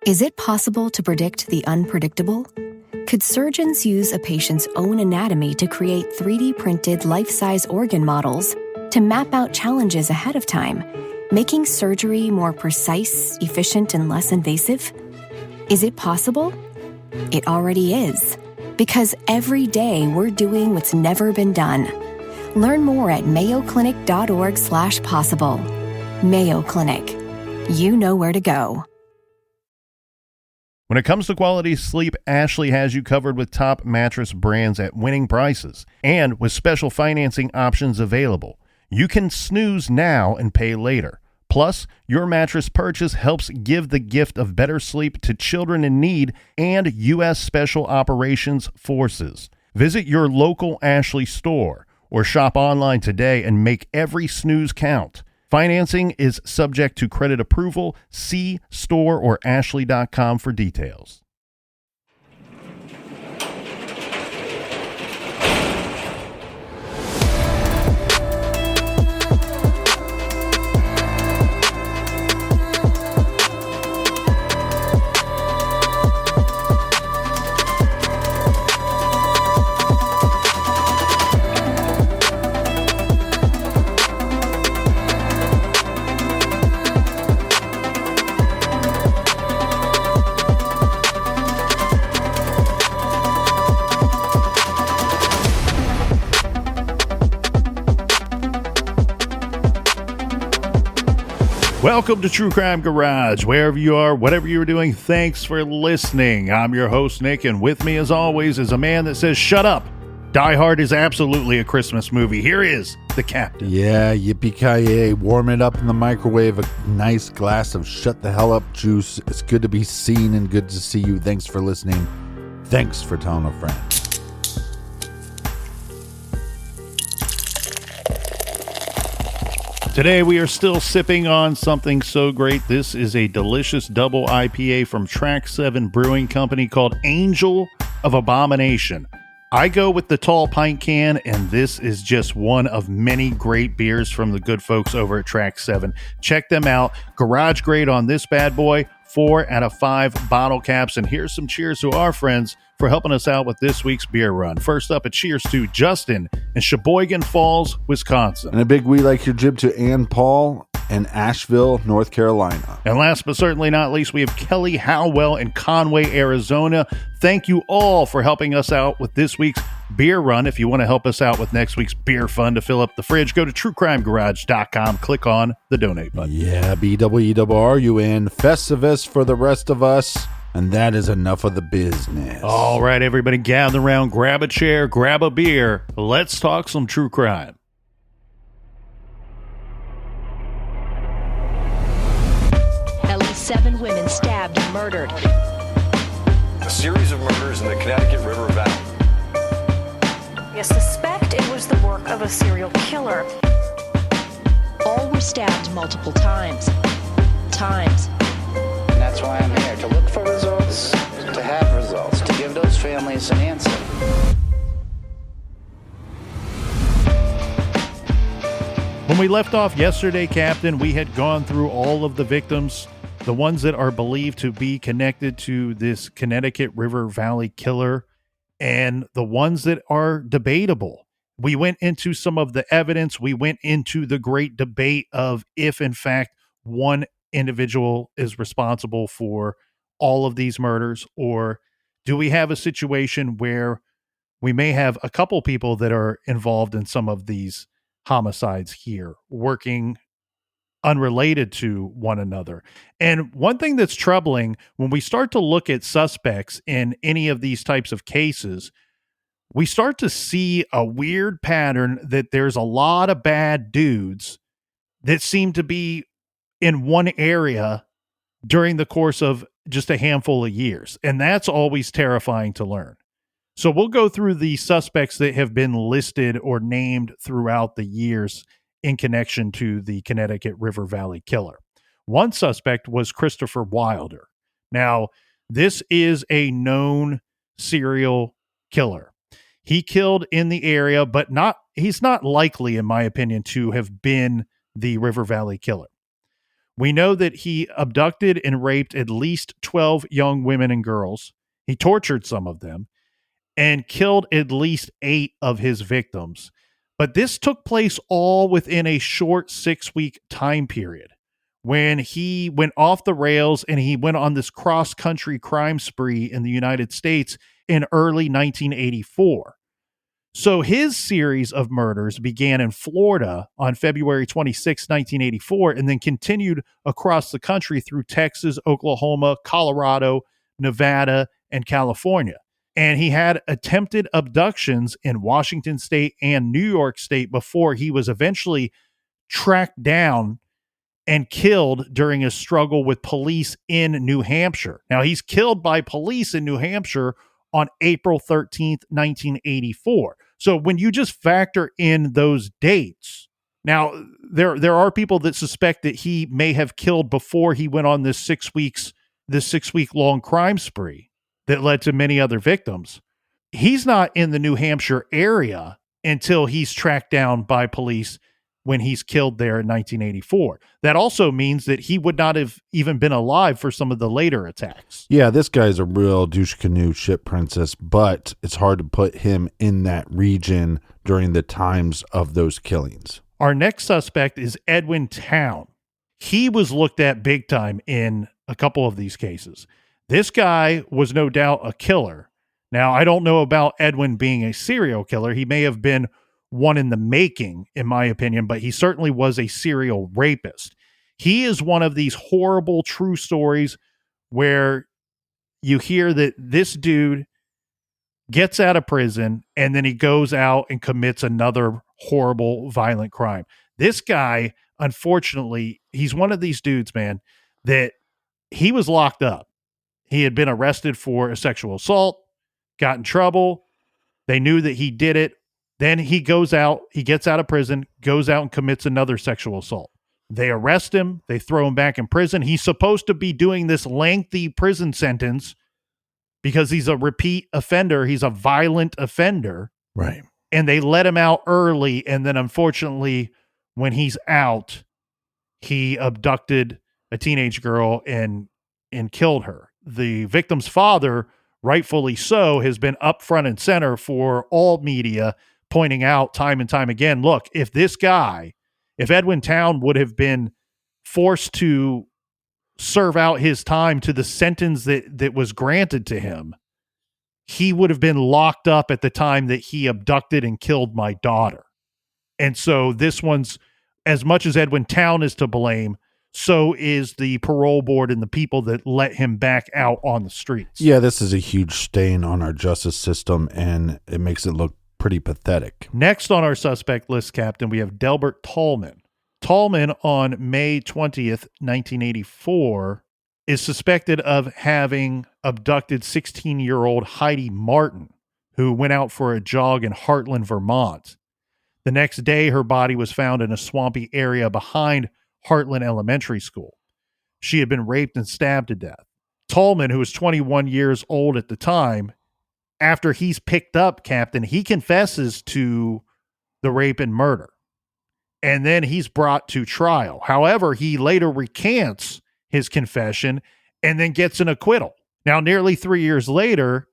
Is it possible to predict the unpredictable? Could surgeons use a patient's own anatomy to create 3D printed life-size organ models to map out challenges ahead of time, making surgery more precise, efficient, and less invasive? Is it possible? It already is, because every day we're doing what's never been done. Learn more at mayoclinic.org/possible. Mayo Clinic. You know where to go. When it comes to quality sleep, Ashley has you covered with top mattress brands at winning prices and with special financing options available. You can snooze now and pay later. Plus, your mattress purchase helps give the gift of better sleep to children in need and U.S. Special Operations Forces. Visit your local Ashley store or shop online today and make every snooze count. Financing is subject to credit approval. See store or ashley.com for details. Welcome to True Crime Garage. Wherever you are, whatever you're doing, thanks for listening. I'm your host, Nick, and with me, as always, is a man that says, shut up. Die Hard is absolutely a Christmas movie. Here is the captain. Yeah, yippee-ki-yay. Warm it up in the microwave. A nice glass of shut the hell up juice. It's good to be seen and good to see you. Thanks for listening. Thanks for telling a friend. Today we are still sipping on something so great. This is a delicious double IPA from Track 7 Brewing Company called Angel of Abomination. I go with the tall pint can, and this is just one of many great beers from the good folks over at Track 7. Check them out. Garage grade on this bad boy. 4 out of 5 bottle caps. And here's some cheers to our friends for helping us out with this week's beer run. First up, a cheers to Justin in Sheboygan Falls, Wisconsin. And a big we like your jib to Ann Paul in Asheville, North Carolina. And last but certainly not least, we have Kelly Howell in Conway, Arizona. Thank you all for helping us out with this week's beer run. If you want to help us out with next week's beer fund to fill up the fridge, go to truecrimegarage.com, click on the donate button. Yeah, BWERUN, Festivus for the rest of us. And that is enough of the business. All right, everybody gather around, grab a chair, grab a beer. Let's talk some true crime. At least 7 women stabbed and murdered. A series of murders in the Connecticut River Valley. You suspect it was the work of a serial killer. All were stabbed multiple times. And that's why I'm here, to look for results, to have results, to give those families an answer. When we left off yesterday, Captain, we had gone through all of the victims, the ones that are believed to be connected to this Connecticut River Valley killer, and the ones that are debatable. We went into some of the evidence. We went into the great debate of if, in fact, one individual is responsible for all of these murders, or do we have a situation where we may have a couple people that are involved in some of these homicides here, working unrelated to one another. And one thing that's troubling when we start to look at suspects in any of these types of cases, we start to see a weird pattern that there's a lot of bad dudes that seem to be in one area during the course of just a handful of years. And that's always terrifying to learn. So we'll go through the suspects that have been listed or named throughout the years in connection to the Connecticut River Valley killer. One suspect was Christopher Wilder. Now, this is a known serial killer. He killed in the area, but he's not likely, in my opinion, to have been the River Valley killer. We know that he abducted and raped at least 12 young women and girls. He tortured some of them and killed at least 8 of his victims. But this took place all within a short 6-week time period when he went off the rails and he went on this cross-country crime spree in the United States in early 1984. So his series of murders began in Florida on February 26, 1984, and then continued across the country through Texas, Oklahoma, Colorado, Nevada, and California. And he had attempted abductions in Washington State and New York State before he was eventually tracked down and killed during a struggle with police in New Hampshire. Now, he's killed by police in New Hampshire on April 13th, 1984. So when you just factor in those dates, now there are people that suspect that he may have killed before he went on this 6-week long crime spree that led to many other victims. He's not in the New Hampshire area until he's tracked down by police when he's killed there in 1984. That also means that he would not have even been alive for some of the later attacks. Yeah, this guy's a real douche canoe shit princess, but it's hard to put him in that region during the times of those killings. Our next suspect is Edwin Town. He was looked at big time in a couple of these cases. This guy was no doubt a killer. Now, I don't know about Edwin being a serial killer. He may have been one in the making, in my opinion, but he certainly was a serial rapist. He is one of these horrible true stories where you hear that this dude gets out of prison and then he goes out and commits another horrible, violent crime. This guy, unfortunately, he's one of these dudes, man, that he was locked up. He had been arrested for a sexual assault, got in trouble. They knew that he did it. Then he goes out, he gets out of prison, goes out and commits another sexual assault. They arrest him. They throw him back in prison. He's supposed to be doing this lengthy prison sentence because he's a repeat offender. He's a violent offender. Right. And they let him out early. And then unfortunately, when he's out, he abducted a teenage girl and killed her. The victim's father, rightfully so, has been up front and center for all media, pointing out time and time again, look, if Edwin Town would have been forced to serve out his time to the sentence that was granted to him, he would have been locked up at the time that he abducted and killed my daughter. And so this one's, as much as Edwin Town is to blame, so is the parole board and the people that let him back out on the streets. Yeah, this is a huge stain on our justice system, and it makes it look pretty pathetic. Next on our suspect list, Captain, we have Delbert Tallman. Tallman, on May 20th, 1984, is suspected of having abducted 16-year-old Heidi Martin, who went out for a jog in Heartland, Vermont. The next day, her body was found in a swampy area behind Heartland Elementary School. She had been raped and stabbed to death. Tallman, who was 21 years old at the time, after he's picked up, Captain, he confesses to the rape and murder. And then he's brought to trial. However, he later recants his confession and then gets an acquittal. Now, nearly 3 years later,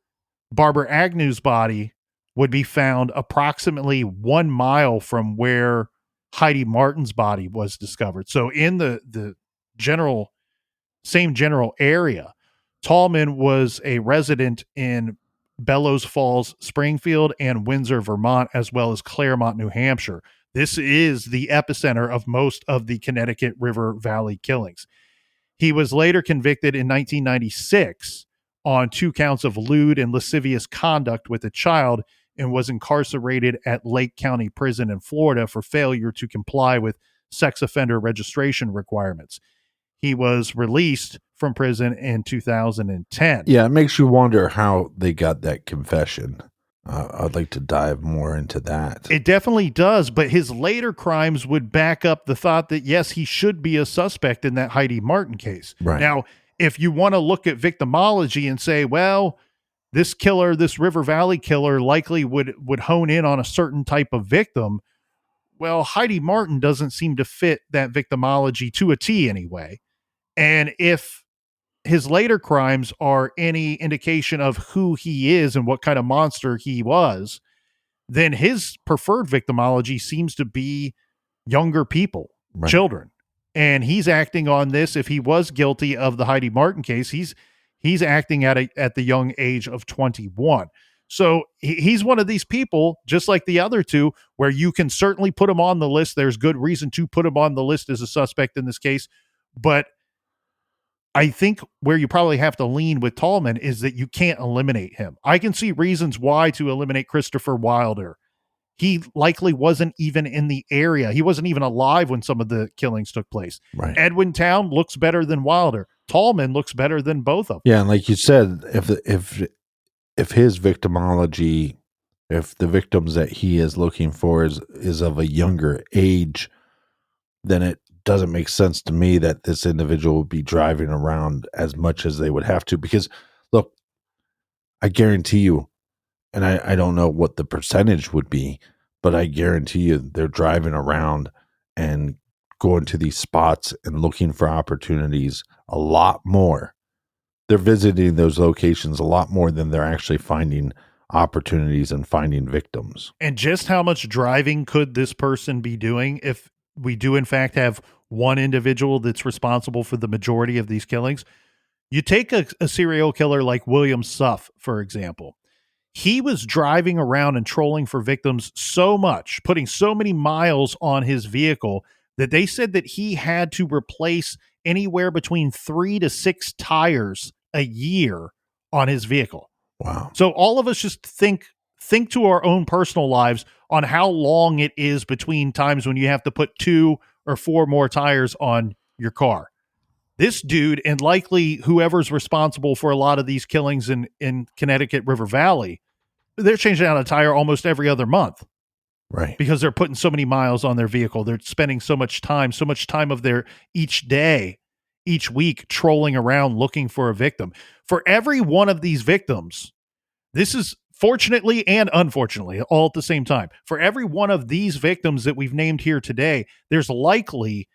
Barbara Agnew's body would be found approximately 1 mile from where Heidi Martin's body was discovered. So in the same general area. Tallman was a resident in Bellows Falls, Springfield, and Windsor, Vermont, as well as Claremont, New Hampshire. This is the epicenter of most of the Connecticut River Valley killings. He was later convicted in 1996 on 2 counts of lewd and lascivious conduct with a child and was incarcerated at Lake County Prison in Florida for failure to comply with sex offender registration requirements. He was released from prison in 2010. Yeah, it makes you wonder how they got that confession. I'd like to dive more into that. It definitely does, but his later crimes would back up the thought that, yes, he should be a suspect in that Heidi Martin case. Right. Now, if you want to look at victimology and say, well, this killer, this River Valley killer likely would hone in on a certain type of victim, Well, Heidi Martin doesn't seem to fit that victimology to a T anyway. And if his later crimes are any indication of who he is and what kind of monster he was, then his preferred victimology seems to be younger people, children. And he's acting on this. If he was guilty of the Heidi Martin case, he's acting at the young age of 21. So he's one of these people, just like the other two, where you can certainly put him on the list. There's good reason to put him on the list as a suspect in this case. But I think where you probably have to lean with Tallman is that you can't eliminate him. I can see reasons why to eliminate Christopher Wilder. He likely wasn't even in the area. He wasn't even alive when some of the killings took place. Right. Edwin Town looks better than Wilder. Tallman looks better than both of them. Yeah, and like you said, if his victimology, if the victims that he is looking for is of a younger age, then it doesn't make sense to me that this individual would be driving around as much as they would have to. Because look, I guarantee you, and I don't know what the percentage would be, but I guarantee you they're driving around and going to these spots and looking for opportunities a lot more. They're visiting those locations a lot more than they're actually finding opportunities and finding victims. And just how much driving could this person be doing if we do in fact have one individual that's responsible for the majority of these killings? You take a serial killer like William Suff, for example. He was driving around and trolling for victims so much, putting so many miles on his vehicle, that they said that he had to replace anywhere between 3 to 6 tires a year on his vehicle. Wow. So all of us just think to our own personal lives on how long it is between times when you have to put 2 or 4 more tires on your car. This dude, and likely whoever's responsible for a lot of these killings in Connecticut River Valley, they're changing out a tire almost every other month. Right. Because they're putting so many miles on their vehicle. They're spending so much time of their each day, each week, trolling around looking for a victim. For every one of these victims, this is fortunately and unfortunately all at the same time. For every one of these victims that we've named here today, there's likely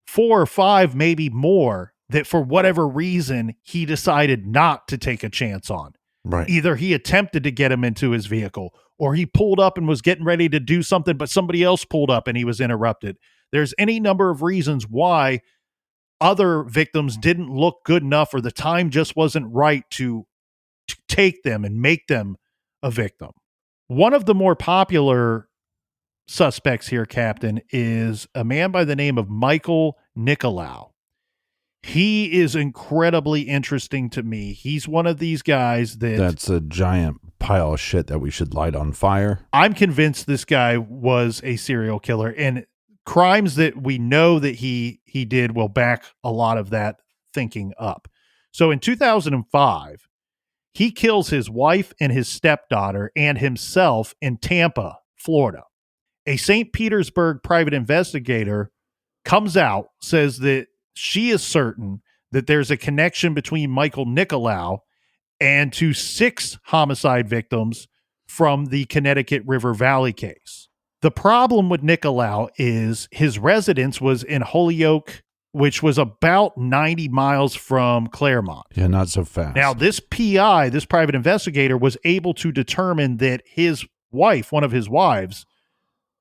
4 or 5, maybe more, that for whatever reason, he decided not to take a chance on. Right. Either he attempted to get him into his vehicle, or he pulled up and was getting ready to do something, but somebody else pulled up and he was interrupted. There's any number of reasons why other victims didn't look good enough, or the time just wasn't right to take them and make them a victim. One of the more popular suspects here, Captain, is a man by the name of Michael Nicolau. He is incredibly interesting to me. He's one of these guys that's a giant pile of shit that we should light on fire. I'm convinced this guy was a serial killer, and crimes that we know that he did will back a lot of that thinking up. So in 2005, he kills his wife and his stepdaughter and himself in Tampa, Florida. A St. Petersburg private investigator comes out, says that she is certain that there's a connection between Michael Nicolau and to 6 homicide victims from the Connecticut River Valley case. The problem with Nicolau is his residence was in Holyoke, which was about 90 miles from Claremont. Yeah, not so fast. Now, this PI, this private investigator, was able to determine that his wife, one of his wives,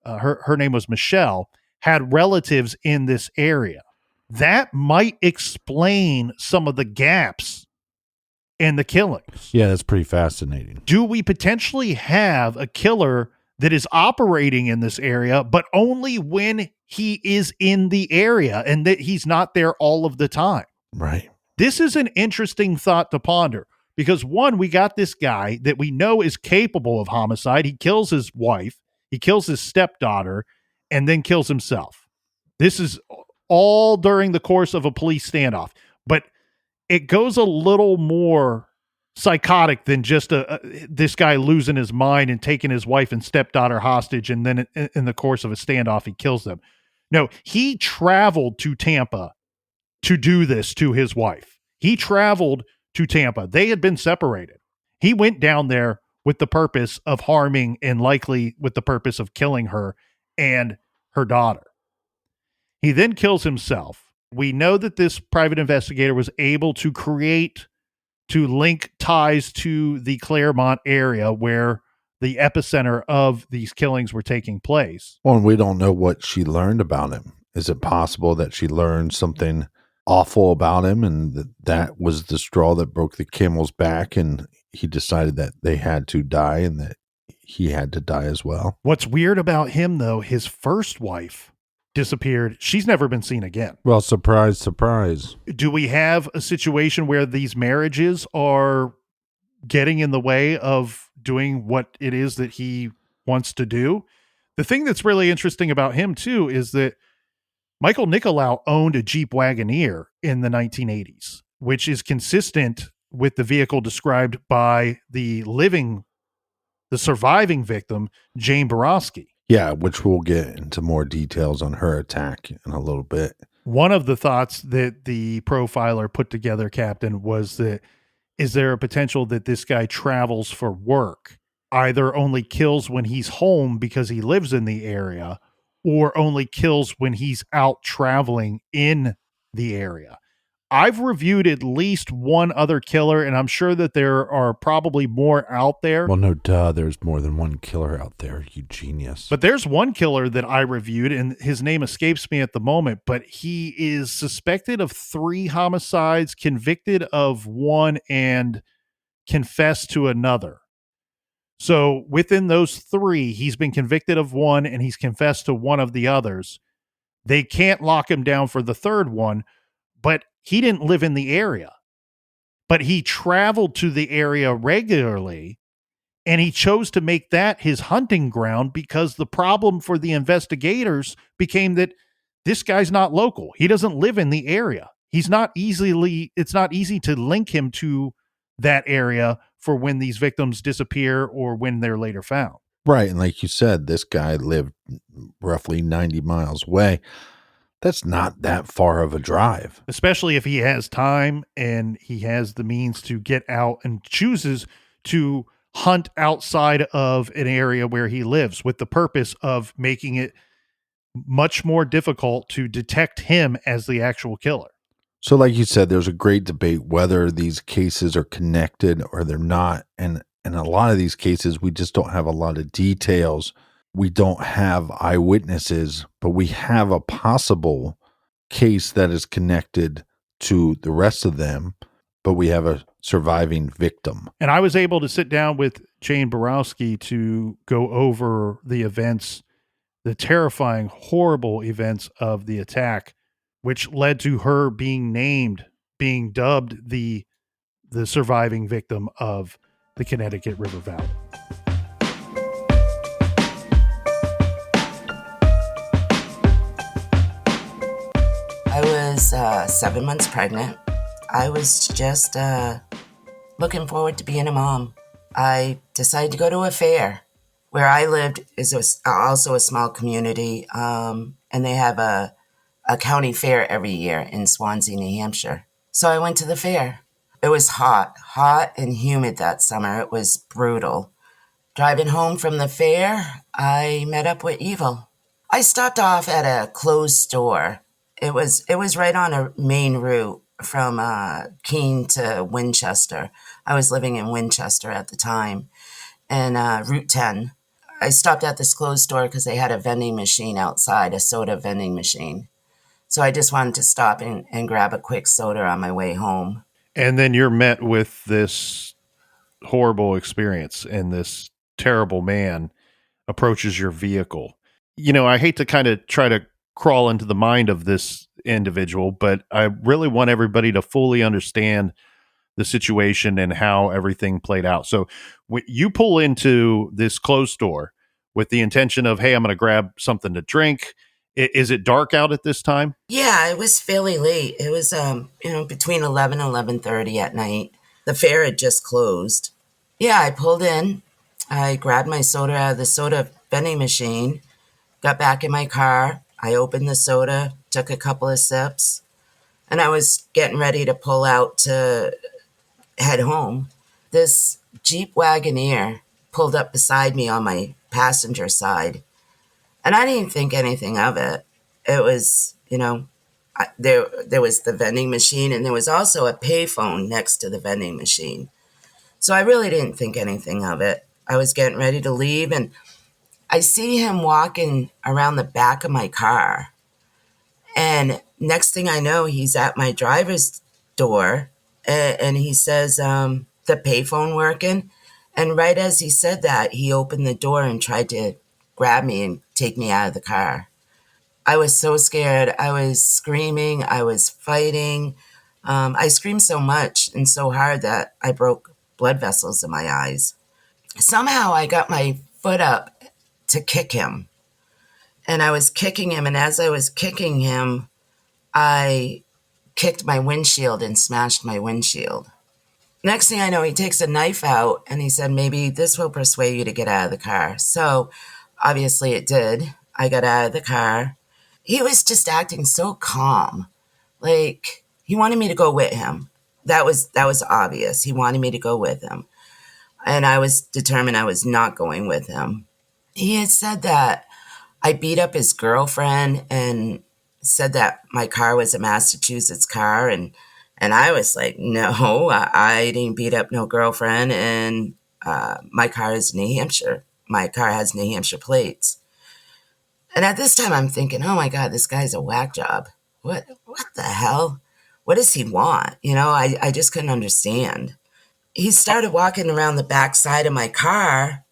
her name was Michelle, had relatives in this area. That might explain some of the gaps in the killings. Yeah, that's pretty fascinating. Do we potentially have a killer that is operating in this area, but only when he is in the area and that he's not there all of the time? Right. This is an interesting thought to ponder because, one, we got this guy that we know is capable of homicide. He kills his wife, he kills his stepdaughter, and then kills himself. This is all during the course of a police standoff, but it goes a little more psychotic than just this guy losing his mind and taking his wife and stepdaughter hostage, and then in the course of a standoff, he kills them. No, he traveled to Tampa to do this to his wife. He traveled to Tampa. They had been separated. He went down there with the purpose of harming and likely with the purpose of killing her and her daughter. He then kills himself. We know that this private investigator was able to link ties to the Claremont area where the epicenter of these killings were taking place. Well, and we don't know what she learned about him. Is it possible that she learned something awful about him and that was the straw that broke the camel's back and he decided that they had to die and that he had to die as well? What's weird about him, though, his first wife disappeared. She's never been seen again. Well, surprise, surprise. Do we have a situation where these marriages are getting in the way of doing what it is that he wants to do? The thing that's really interesting about him, too, is that Michael Nicolau owned a Jeep Wagoneer in the 1980s, which is consistent with the vehicle described by the surviving victim, Jane Boroski. Yeah, which we'll get into more details on her attack in a little bit. One of the thoughts that the profiler put together, Captain, was that is there a potential that this guy travels for work, either only kills when he's home because he lives in the area, or only kills when he's out traveling in the area? I've reviewed at least one other killer, and I'm sure that there are probably more out there. Well, no duh, there's more than one killer out there, you genius. But there's one killer that I reviewed, and his name escapes me at the moment, but he is suspected of 3 homicides, convicted of 1, and confessed to another. So within those 3, he's been convicted of 1, and he's confessed to 1 of the others. They can't lock him down for the 3rd one, but he didn't live in the area. But he traveled to the area regularly, and he chose to make that his hunting ground because the problem for the investigators became that this guy's not local. He doesn't live in the area. It's not easy to link him to that area for when these victims disappear or when they're later found. Right. And like you said, this guy lived roughly 90 miles away. That's not that far of a drive. Especially if he has time and he has the means to get out and chooses to hunt outside of an area where he lives with the purpose of making it much more difficult to detect him as the actual killer. So like you said, there's a great debate whether these cases are connected or they're not. And in a lot of these cases, we just don't have a lot of details. We don't have eyewitnesses, but we have a possible case that is connected to the rest of them, but we have a surviving victim. And I was able to sit down with Jane Boroski to go over the events, the terrifying, horrible events of the attack, which led to her being dubbed the surviving victim of the Connecticut River Valley. I was 7 months pregnant. I was just looking forward to being a mom. I decided to go to a fair. Where I lived is also a small community, and they have a county fair every year in Swansea, New Hampshire. So I went to the fair. It was hot and humid that summer. It was brutal. Driving home from the fair, I met up with evil. I stopped off at a closed store. It was right on a main route from Keene to Winchester. I was living in Winchester at the time, and Route 10. I stopped at this closed store because they had a vending machine outside, a soda vending machine. So I just wanted to stop and grab a quick soda on my way home. And then you're met with this horrible experience, and this terrible man approaches your vehicle. You know, I hate to kind of try to crawl into the mind of this individual, but I really want everybody to fully understand the situation and how everything played out. So you pull into this closed store with the intention of, hey, I'm going to grab something to drink. Is it dark out at this time? Yeah, it was fairly late. It was, between 11 and 11:30 at night. The fair had just closed. Yeah, I pulled in. I grabbed my soda out of the soda vending machine, got back in my car. I opened the soda, took a couple of sips, and I was getting ready to pull out to head home. This Jeep Wagoneer pulled up beside me on my passenger side. And I didn't think anything of it. It was, there was the vending machine, and there was also a payphone next to the vending machine. So I really didn't think anything of it. I was getting ready to leave, and I see him walking around the back of my car. And next thing I know, he's at my driver's door, and he says, the payphone working? And right as he said that, he opened the door and tried to grab me and take me out of the car. I was so scared. I was screaming. I was fighting. I screamed so much and so hard that I broke blood vessels in my eyes. Somehow I got my foot up to kick him. And I was kicking him. And as I was kicking him, I kicked my windshield and smashed my windshield. Next thing I know, he takes a knife out and he said, maybe this will persuade you to get out of the car. So obviously it did. I got out of the car. He was just acting so calm. Like he wanted me to go with him. That was obvious. He wanted me to go with him. And I was determined I was not going with him. He had said that I beat up his girlfriend and said that my car was a Massachusetts car. And I was like, no, I didn't beat up no girlfriend. And my car is New Hampshire. My car has New Hampshire plates. And at this time, I'm thinking, oh my God, this guy's a whack job. What the hell? What does he want? I just couldn't understand. He started walking around the back side of my car.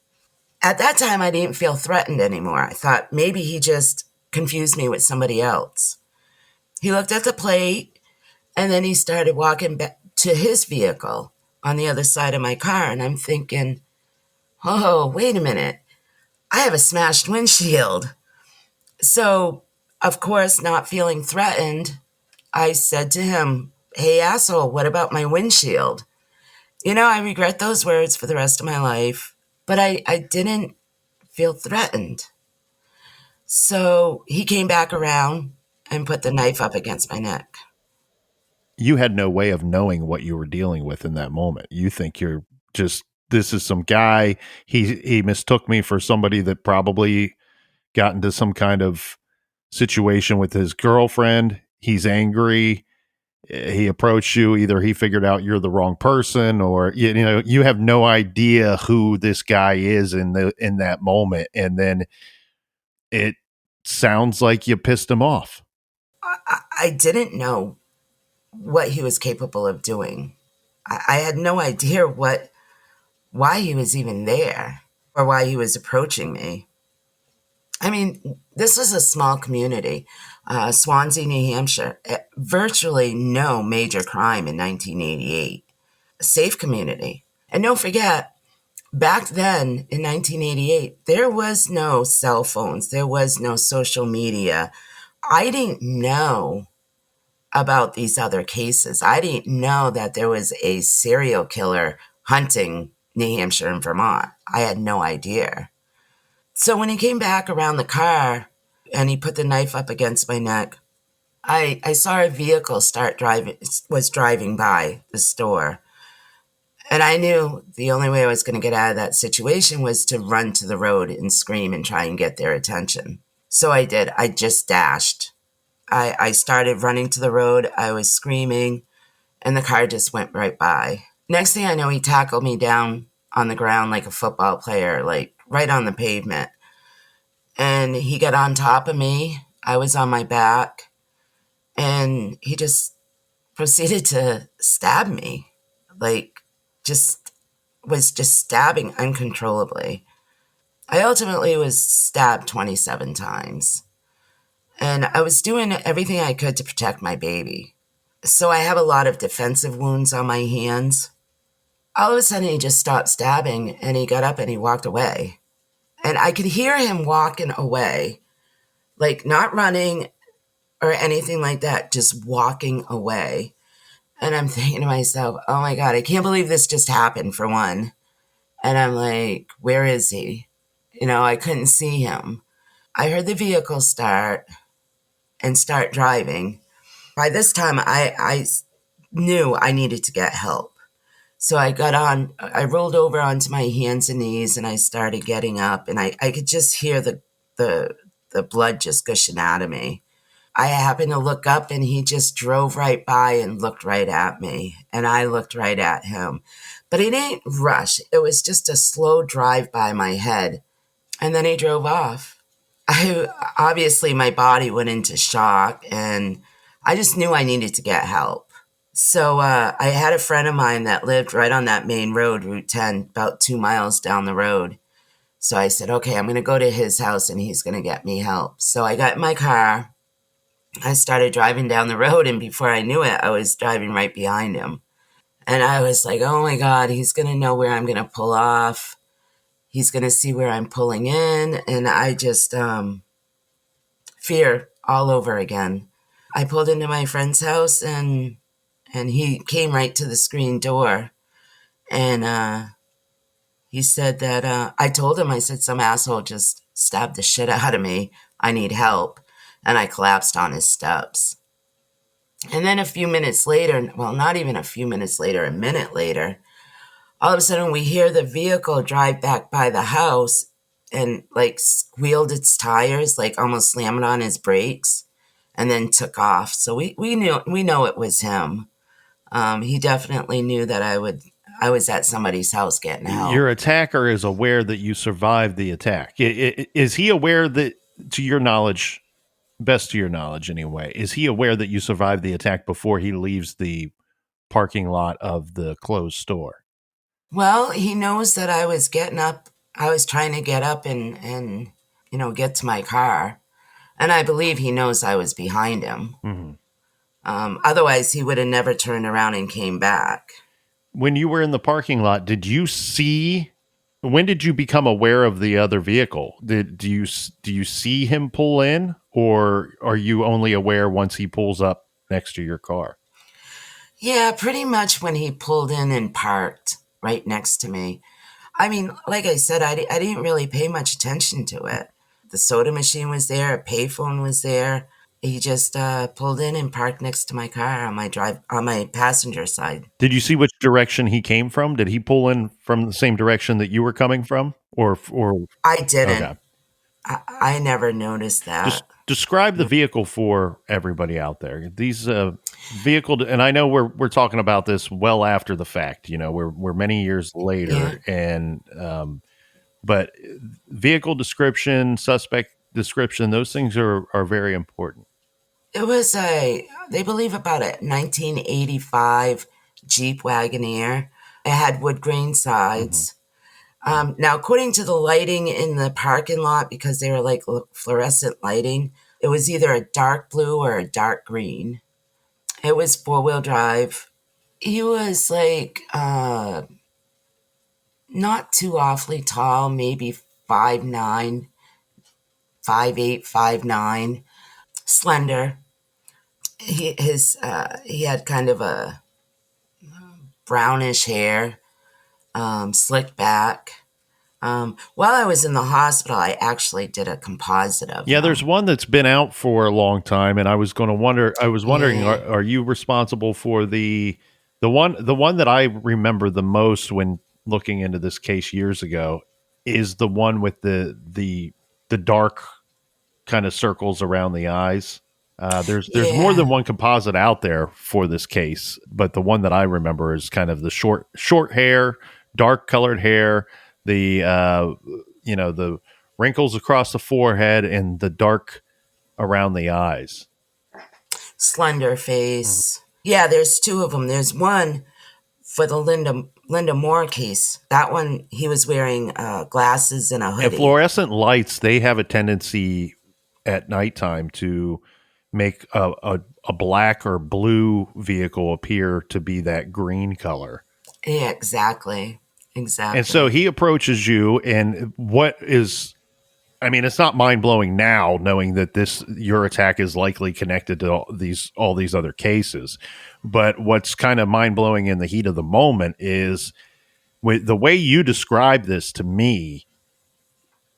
At that time, I didn't feel threatened anymore. I thought maybe he just confused me with somebody else. He looked at the plate, and then he started walking back to his vehicle on the other side of my car. And I'm thinking, oh, wait a minute. I have a smashed windshield. So, of course, not feeling threatened, I said to him, hey, asshole, what about my windshield? I regret those words for the rest of my life, but I didn't feel threatened. So he came back around and put the knife up against my neck. You had no way of knowing what you were dealing with in that moment. You think you're just, this is some guy. He mistook me for somebody that probably got into some kind of situation with his girlfriend. He's angry. He approached you. Either he figured out you're the wrong person, or you have no idea who this guy is in that moment. And then it sounds like you pissed him off. I didn't know what he was capable of doing. I had no idea why he was even there or why he was approaching me. I mean, this was a small community, Swansea, New Hampshire. Virtually no major crime in 1988. A safe community. And don't forget, back then in 1988, there was no cell phones. There was no social media. I didn't know about these other cases. I didn't know that there was a serial killer hunting New Hampshire and Vermont. I had no idea. So when he came back around the car and he put the knife up against my neck, I saw a vehicle was driving by the store. And I knew the only way I was going to get out of that situation was to run to the road and scream and try and get their attention. So I did. I just dashed. I started running to the road. I was screaming, and the car just went right by. Next thing I know, he tackled me down on the ground like a football player, like right on the pavement. And he got on top of me. I was on my back. And he just proceeded to stab me. Was just stabbing uncontrollably. I ultimately was stabbed 27 times. And I was doing everything I could to protect my baby. So I have a lot of defensive wounds on my hands. All of a sudden, he just stopped stabbing, and he got up and he walked away. And I could hear him walking away, like not running or anything like that, just walking away. And I'm thinking to myself, oh my God, I can't believe this just happened, for one. And I'm like, where is he? I couldn't see him. I heard the vehicle start driving. By this time, I knew I needed to get help. So I rolled over onto my hands and knees, and I started getting up, and I could just hear the the blood just gushing out of me. I happened to look up and he just drove right by and looked right at me. And I looked right at him. But he didn't rush. It was just a slow drive by my head. And then he drove off. Obviously, my body went into shock and I just knew I needed to get help. So I had a friend of mine that lived right on that main road, Route 10, about 2 miles down the road. So I said, okay, I'm going to go to his house and he's going to get me help. So I got in my car. I started driving down the road, and before I knew it, I was driving right behind him. And I was like, oh my God, he's going to know where I'm going to pull off. He's going to see where I'm pulling in. And I just, fear all over again. I pulled into my friend's house and he came right to the screen door. And he said that, I told him, I said, some asshole just stabbed the shit out of me. I need help. And I collapsed on his steps. And then a few minutes later, well, not even a few minutes later, a minute later, all of a sudden we hear the vehicle drive back by the house and like squealed its tires, like almost slammed on his brakes, and then took off. So we know it was him. He definitely knew that I was at somebody's house getting help. Your attacker is aware that you survived the attack. Is he aware that, to your knowledge, best to your knowledge anyway, is he aware that you survived the attack before he leaves the parking lot of the closed store? Well, he knows that I was getting up. I was trying to get up and get to my car. And I believe he knows I was behind him. Mm-hmm. Otherwise, he would have never turned around and came back. When you were in the parking lot, when did you become aware of the other vehicle? Do you see him pull in, or are you only aware once he pulls up next to your car? Yeah, pretty much when he pulled in and parked right next to me. I mean, like I said, I didn't really pay much attention to it. The soda machine was there, a payphone was there. He just pulled in and parked next to my car on my passenger side. Did you see which direction he came from? Did he pull in from the same direction that you were coming from, or? I didn't. Okay. I never noticed that. Just describe the vehicle for everybody out there. These vehicle, and I know we're talking about this well after the fact. We're many years later, and but vehicle description, suspect description, those things are very important. It was they believe about a 1985 Jeep Wagoneer. It had wood grain sides. Mm-hmm. Now, according to the lighting in the parking lot, because they were like fluorescent lighting, it was either a dark blue or a dark green. It was 4-wheel drive. He was like not too awfully tall, maybe 5'9", 5'8", 5'9", slender. He had kind of a brownish hair, slicked back. While I was in the hospital, I actually did a composite of him. There's one that's been out for a long time, and I was wondering, are you responsible for the one that I remember the most when looking into this case years ago is the one with the dark kind of circles around the eyes. There's more than one composite out there for this case, but the one that I remember is kind of the short hair, dark colored hair, the the wrinkles across the forehead and the dark around the eyes. Slender face. Yeah, there's two of them. There's one for the Linda Moore case. That one, he was wearing glasses and a hoodie. And fluorescent lights, they have a tendency at nighttime to make a black or blue vehicle appear to be that green color. Yeah, exactly. And so he approaches you, and it's not mind-blowing now knowing that your attack is likely connected to all these other cases. But what's kind of mind-blowing in the heat of the moment is with the way you describe this to me.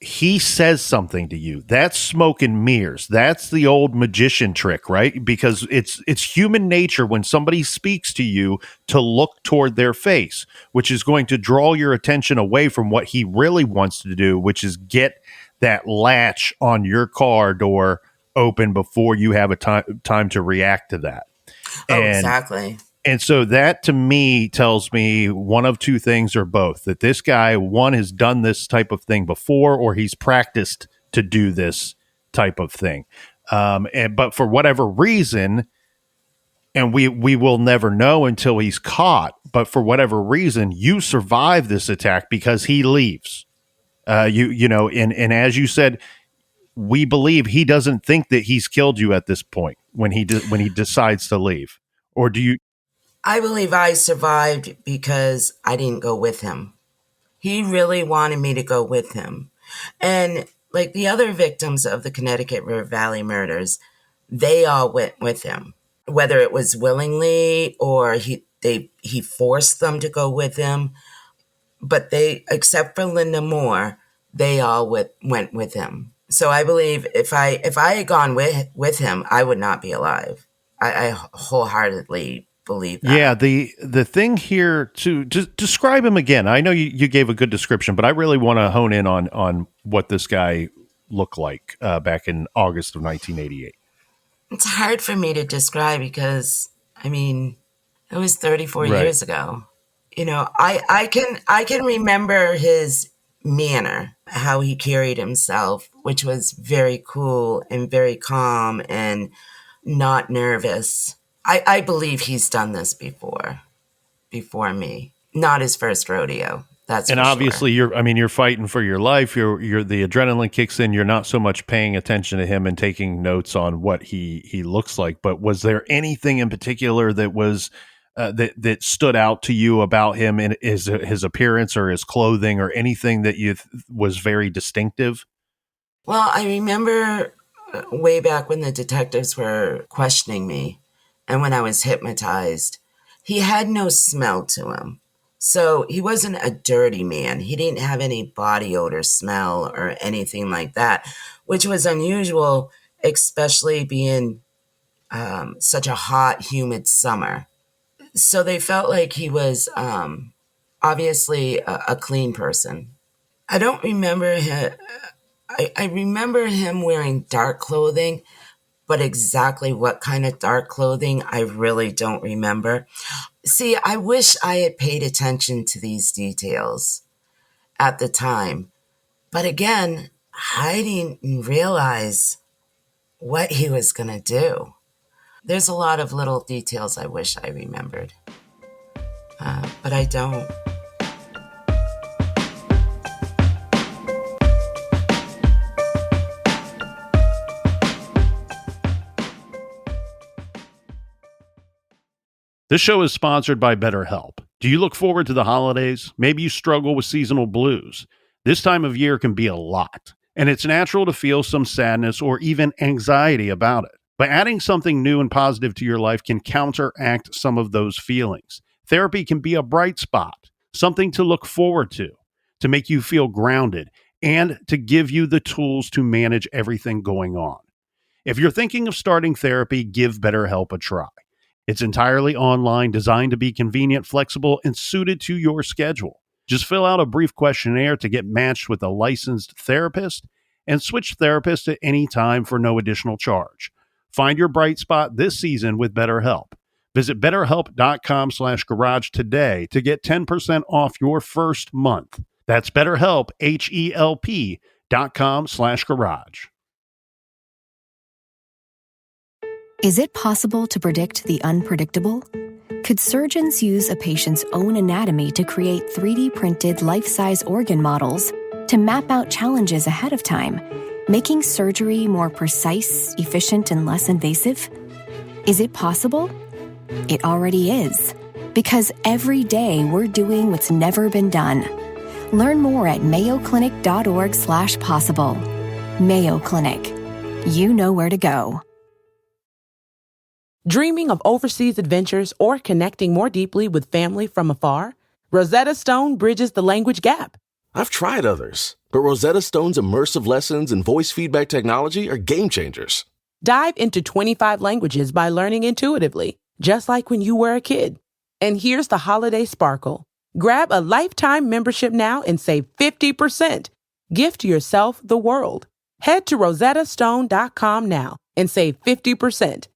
He says something to you. That's smoke and mirrors. That's the old magician trick, right? Because it's human nature when somebody speaks to you to look toward their face, which is going to draw your attention away from what he really wants to do, which is get that latch on your car door open before you have a time to react to that. Exactly. And so that to me tells me one of two things or both, that this guy, one, has done this type of thing before, or he's practiced to do this type of thing. But for whatever reason, and we will never know until he's caught, but for whatever reason, you survive this attack because he leaves. And as you said, we believe he doesn't think that he's killed you at this point when he decides to leave. Or do you? I believe I survived because I didn't go with him. He really wanted me to go with him. And like the other victims of the Connecticut River Valley murders, they all went with him, whether it was willingly or he forced them to go with him. But they, except for Linda Moore, they all went with him. So I believe if I had gone with him, I would not be alive. I wholeheartedly believe that. Yeah, the thing here to just describe him again. I know you gave a good description, but I really want to hone in on what this guy looked like back in August of 1988. It's hard for me to describe because, I mean, it was 34 Right. years ago. You know, I can remember his manner, how he carried himself, which was very cool and very calm and not nervous. I believe he's done this before me. Not his first rodeo. That's And for obviously sure. you're fighting for your life. You're the adrenaline kicks in. You're not so much paying attention to him and taking notes on what he looks like. But was there anything in particular that was that stood out to you about him and his appearance or his clothing or anything that was very distinctive? Well, I remember way back when the detectives were questioning me and when I was hypnotized, he had no smell to him. So he wasn't a dirty man. He didn't have any body odor smell or anything like that, which was unusual, especially being such a hot, humid summer. So they felt like he was obviously a clean person. I don't remember him. I remember him wearing dark clothing, but exactly what kind of dark clothing, I really don't remember. See, I wish I had paid attention to these details at the time. But again, I didn't realize what he was going to do. There's a lot of little details I wish I remembered, but I don't. This show is sponsored by BetterHelp. Do you look forward to the holidays? Maybe you struggle with seasonal blues. This time of year can be a lot, and it's natural to feel some sadness or even anxiety about it. But adding something new and positive to your life can counteract some of those feelings. Therapy can be a bright spot, something to look forward to make you feel grounded, and to give you the tools to manage everything going on. If you're thinking of starting therapy, give BetterHelp a try. It's entirely online, designed to be convenient, flexible, and suited to your schedule. Just fill out a brief questionnaire to get matched with a licensed therapist and switch therapists at any time for no additional charge. Find your bright spot this season with BetterHelp. Visit BetterHelp.com/garage today to get 10% off your first month. That's BetterHelp, HELP.com/garage. Is it possible to predict the unpredictable? Could surgeons use a patient's own anatomy to create 3D printed life-size organ models to map out challenges ahead of time, making surgery more precise, efficient, and less invasive? Is it possible? It already is, because every day we're doing what's never been done. Learn more at mayoclinic.org/possible. Mayo Clinic. You know where to go. Dreaming of overseas adventures or connecting more deeply with family from afar? Rosetta Stone bridges the language gap. I've tried others, but Rosetta Stone's immersive lessons and voice feedback technology are game changers. Dive into 25 languages by learning intuitively, just like when you were a kid. And here's the holiday sparkle. Grab a lifetime membership now and save 50%. Gift yourself the world. Head to rosettastone.com now and save 50%.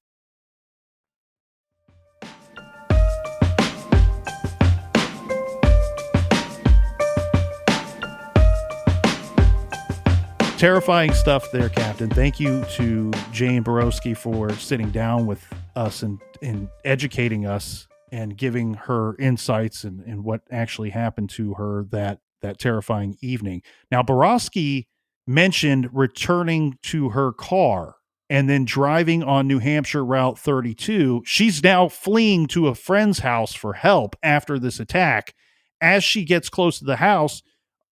Terrifying stuff there, Captain. Thank you to Jane Boroski for sitting down with us and educating us and giving her insights and what actually happened to her that terrifying evening. Now, Boroski mentioned returning to her car and then driving on New Hampshire Route 32. She's now fleeing to a friend's house for help after this attack. As she gets close to the house,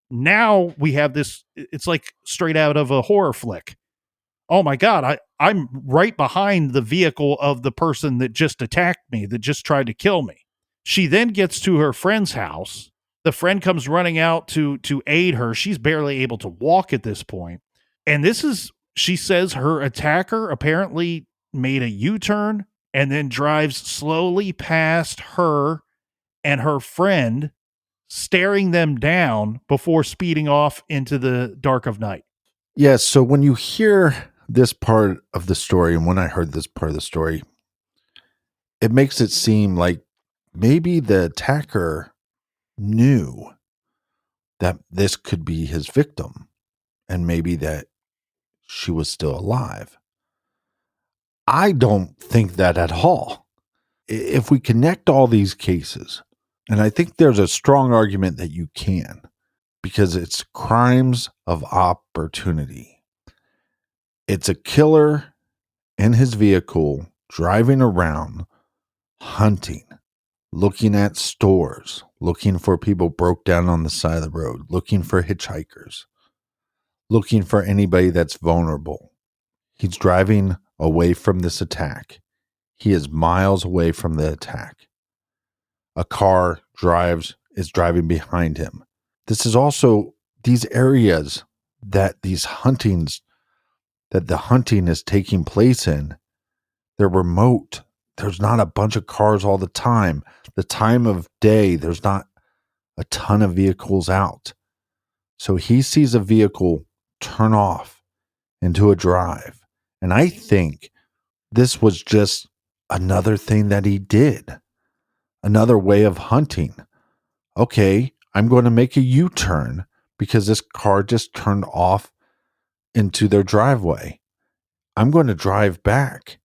now we have this, it's like straight out of a horror flick. Oh my God, I'm right behind the vehicle of the person that just attacked me, that just tried to kill me. She then gets to her friend's house. The friend comes running out to aid her. She's barely able to walk at this point. And this is, she says her attacker apparently made a U-turn and then drives slowly past her and her friend, staring them down before speeding off into the dark of night. Yes. So when you hear this part of the story, and when I heard this part of the story, it makes it seem like maybe the attacker knew that this could be his victim and maybe that she was still alive. I don't think that at all. If we connect all these cases, and I think there's a strong argument that you can, because it's crimes of opportunity. It's a killer in his vehicle driving around, hunting, looking at stores, looking for people broke down on the side of the road, looking for hitchhikers, looking for anybody that's vulnerable. He's driving away from this attack. He is miles away from the attack. A car is driving behind him. This is also these areas that the hunting is taking place in. They're remote. There's not a bunch of cars all the time. The time of day, there's not a ton of vehicles out. So he sees a vehicle turn off into a drive. And I think this was just another thing that he did. Another way of hunting. Okay, I'm going to make a U-turn because this car just turned off into their driveway. I'm going to drive back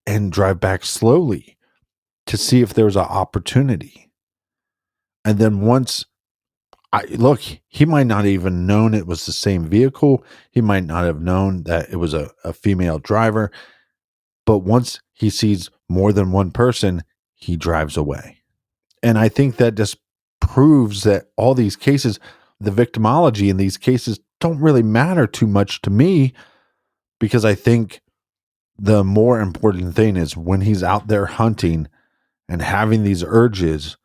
and drive back slowly to see if there's an opportunity. And then once he might not even known it was the same vehicle. He might not have known that it was a female driver. But once he sees more than one person, he drives away. And I think that just proves that all these cases, the victimology in these cases don't really matter too much to me, because I think the more important thing is when he's out there hunting and having these urges,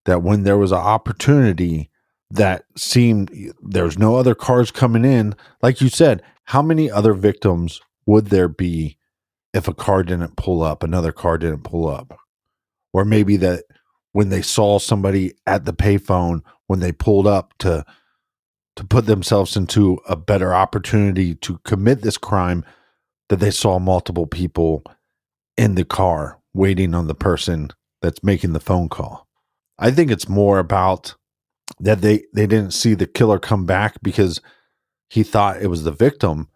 that when there was an opportunity that seemed there's no other cars coming in, like you said, how many other victims would there be if a car didn't pull up, another car didn't pull up? Or maybe that when they saw somebody at the payphone, when they pulled up to put themselves into a better opportunity to commit this crime, that they saw multiple people in the car waiting on the person that's making the phone call. I think it's more about that they didn't see the killer come back because he thought it was the victim.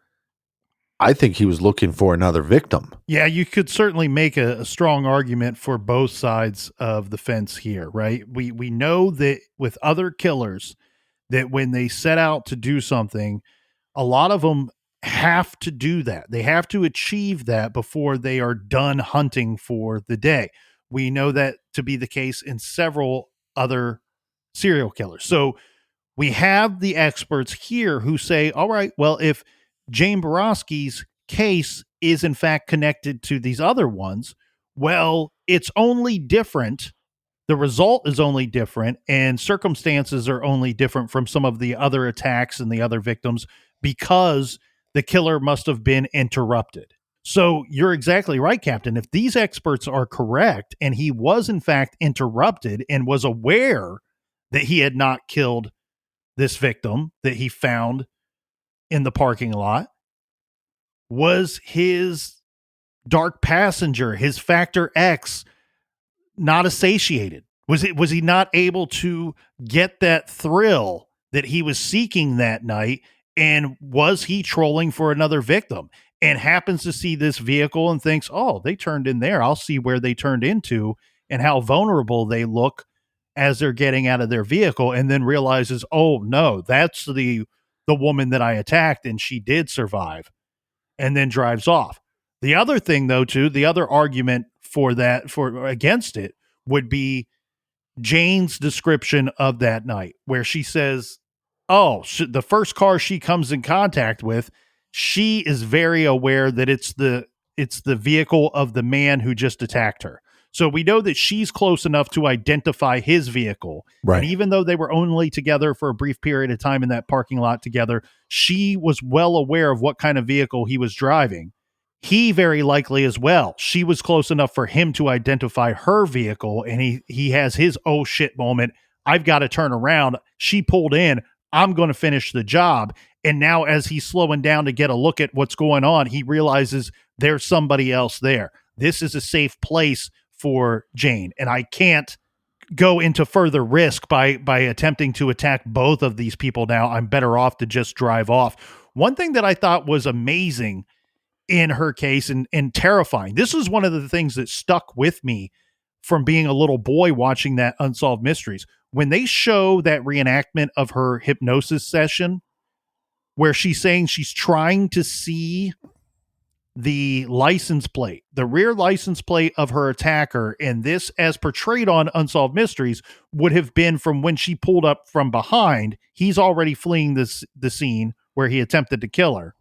I think he was looking for another victim. Yeah, you could certainly make a strong argument for both sides of the fence here, right? We know that with other killers, that when they set out to do something, a lot of them have to do that. They have to achieve that before they are done hunting for the day. We know that to be the case in several other serial killers. So we have the experts here who say, all right, well, if Jane Boroski's case is in fact connected to these other ones, well, it's only different. The result is only different, and circumstances are only different from some of the other attacks and the other victims because the killer must have been interrupted. So you're exactly right, Captain. If these experts are correct and he was in fact interrupted and was aware that he had not killed this victim that he found in the parking lot was his dark passenger, his Factor X, not satiated. Was he not able to get that thrill that he was seeking that night? And was he trolling for another victim and happens to see this vehicle and thinks, oh, they turned in there. I'll see where they turned into and how vulnerable they look as they're getting out of their vehicle, and then realizes, oh no, that's the woman that I attacked and she did survive, and then drives off. The other thing though, too, the other argument for against it would be Jane's description of that night, where she says, oh, the first car she comes in contact with, she is very aware that it's the vehicle of the man who just attacked her. So we know that she's close enough to identify his vehicle. Right. And even though they were only together for a brief period of time in that parking lot together, she was well aware of what kind of vehicle he was driving. He very likely as well. She was close enough for him to identify her vehicle, and he has his oh shit moment. I've got to turn around. She pulled in. I'm going to finish the job. And now as he's slowing down to get a look at what's going on, he realizes there's somebody else there. This is a safe place for Jane, and I can't go into further risk by attempting to attack both of these people now. I'm better off to just drive off. One thing that I thought was amazing in her case and terrifying, this is one of the things that stuck with me from being a little boy watching that Unsolved Mysteries. When they show that reenactment of her hypnosis session, where she's saying she's trying to see the license plate, the rear license plate of her attacker, and this, as portrayed on Unsolved Mysteries, would have been from when she pulled up from behind. He's already fleeing the scene where he attempted to kill her.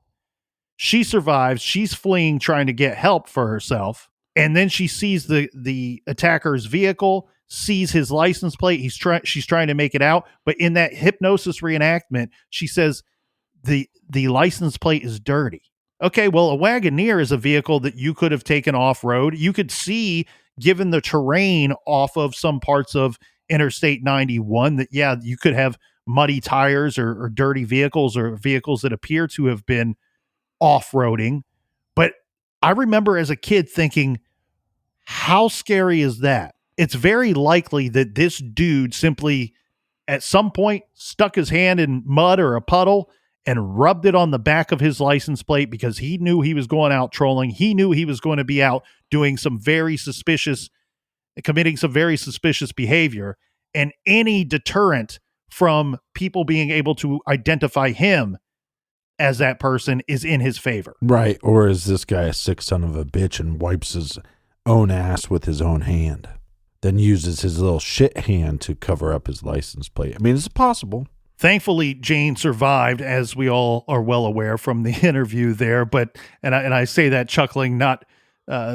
She survives. She's fleeing, trying to get help for herself. And then she sees the attacker's vehicle, sees his license plate. She's trying to make it out. But in that hypnosis reenactment, she says the license plate is dirty. Okay, well, a Wagoneer is a vehicle that you could have taken off-road. You could see, given the terrain off of some parts of Interstate 91, that, yeah, you could have muddy tires or dirty vehicles or vehicles that appear to have been off-roading. But I remember as a kid thinking, how scary is that? It's very likely that this dude simply, at some point, stuck his hand in mud or a puddle and rubbed it on the back of his license plate because he knew he was going out trolling. He knew he was going to be out doing committing some very suspicious behavior. And any deterrent from people being able to identify him as that person is in his favor. Right. Or is this guy a sick son of a bitch and wipes his own ass with his own hand, then uses his little shit hand to cover up his license plate? I mean, it's possible. Thankfully, Jane survived, as we all are well aware from the interview there. But I say that chuckling, not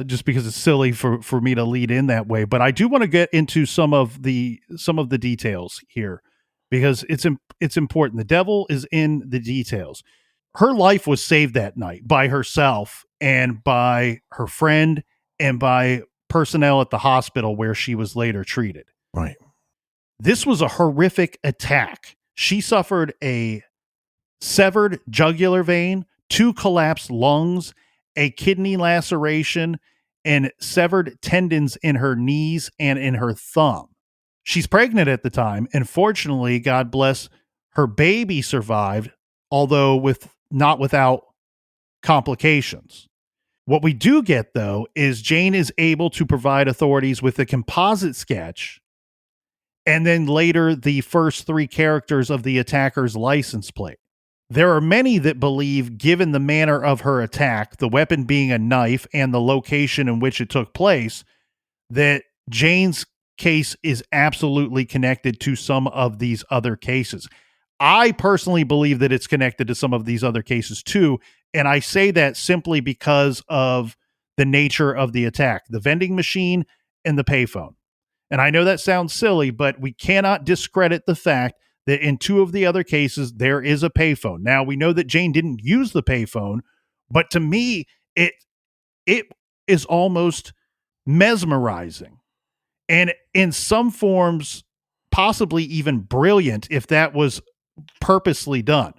just because it's silly for me to lead in that way, but I do want to get into some of the details here because it's important. The devil is in the details. Her life was saved that night by herself and by her friend and by personnel at the hospital where she was later treated. Right. This was a horrific attack. She suffered a severed jugular vein, 2 collapsed lungs, a kidney laceration, and severed tendons in her knees and in her thumb. She's pregnant at the time, and fortunately, God bless, her baby survived, although not without complications. What we do get, though, is Jane is able to provide authorities with a composite sketch and then later the first 3 characters of the attacker's license plate. There are many that believe, given the manner of her attack, the weapon being a knife and the location in which it took place, that Jane's case is absolutely connected to some of these other cases. I personally believe that it's connected to some of these other cases too, and I say that simply because of the nature of the attack, the vending machine and the payphone. And I know that sounds silly, but we cannot discredit the fact that in 2 of the other cases, there is a payphone. Now, we know that Jane didn't use the payphone, but to me, it is almost mesmerizing. And in some forms, possibly even brilliant, if that was purposely done.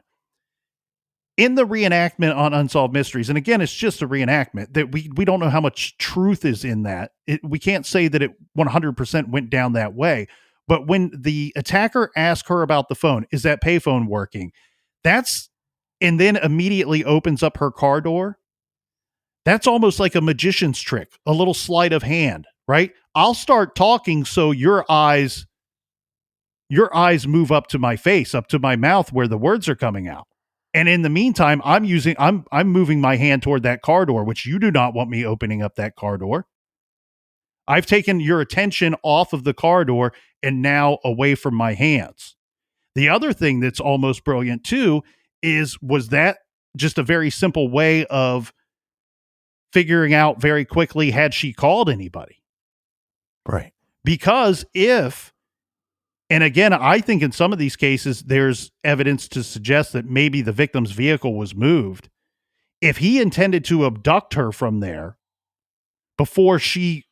In the reenactment on Unsolved Mysteries, and again, it's just a reenactment, that we don't know how much truth is in that. We can't say that it 100% went down that way. But when the attacker asked her about the phone, is that payphone working? And then immediately opens up her car door. That's almost like a magician's trick, a little sleight of hand, right? I'll start talking so your eyes move up to my face, up to my mouth where the words are coming out. And in the meantime, I'm moving my hand toward that car door, which you do not want me opening up that car door. I've taken your attention off of the car door and now away from my hands. The other thing that's almost brilliant too was that just a very simple way of figuring out very quickly, had she called anybody? Right. Because and again, I think in some of these cases, there's evidence to suggest that maybe the victim's vehicle was moved. If he intended to abduct her from there before she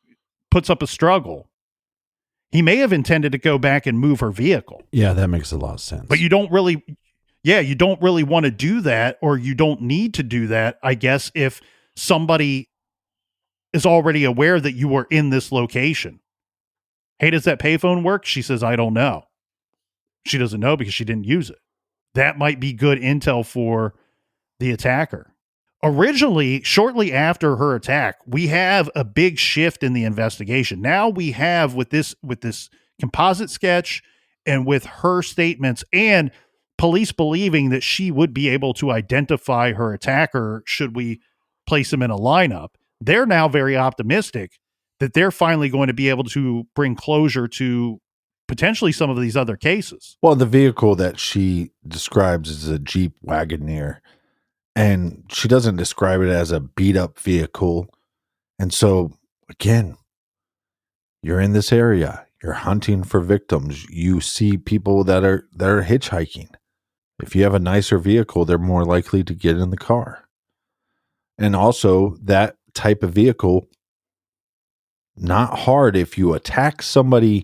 puts up a struggle, he may have intended to go back and move her vehicle. Yeah, that makes a lot of sense. But you don't really want to do that, or you don't need to do that, I guess, if somebody is already aware that you were in this location. Hey, does that payphone work? She says, I don't know. She doesn't know because she didn't use it. That might be good intel for the attacker. Originally, shortly after her attack, we have a big shift in the investigation. Now we have with this composite sketch and with her statements and police believing that she would be able to identify her attacker should we place him in a lineup. They're now very optimistic that they're finally going to be able to bring closure to potentially some of these other cases. Well, the vehicle that she describes is a Jeep Wagoneer, and she doesn't describe it as a beat-up vehicle. And so, again, you're in this area. You're hunting for victims. You see people that are hitchhiking. If you have a nicer vehicle, they're more likely to get in the car. And also, that type of vehicle, not hard if you attack somebody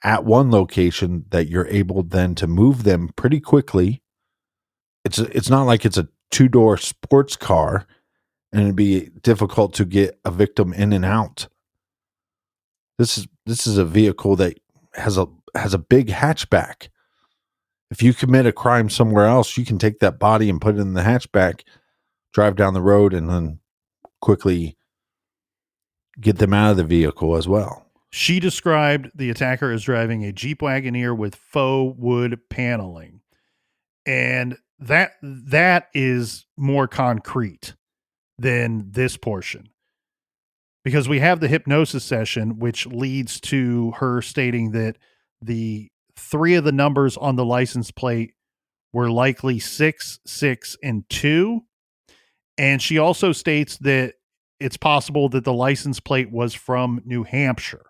at one location that you're able then to move them pretty quickly. It's not like it's a two-door sports car and it'd be difficult to get a victim in and out. This is a vehicle that has a big hatchback. If you commit a crime somewhere else, you can take that body and put it in the hatchback, drive down the road, and then quickly get them out of the vehicle as well. She described the attacker as driving a Jeep Wagoneer with faux wood paneling. And that is more concrete than this portion. Because we have the hypnosis session, which leads to her stating that the 3 of the numbers on the license plate were likely 6, 6, and 2. And she also states that it's possible that the license plate was from New Hampshire.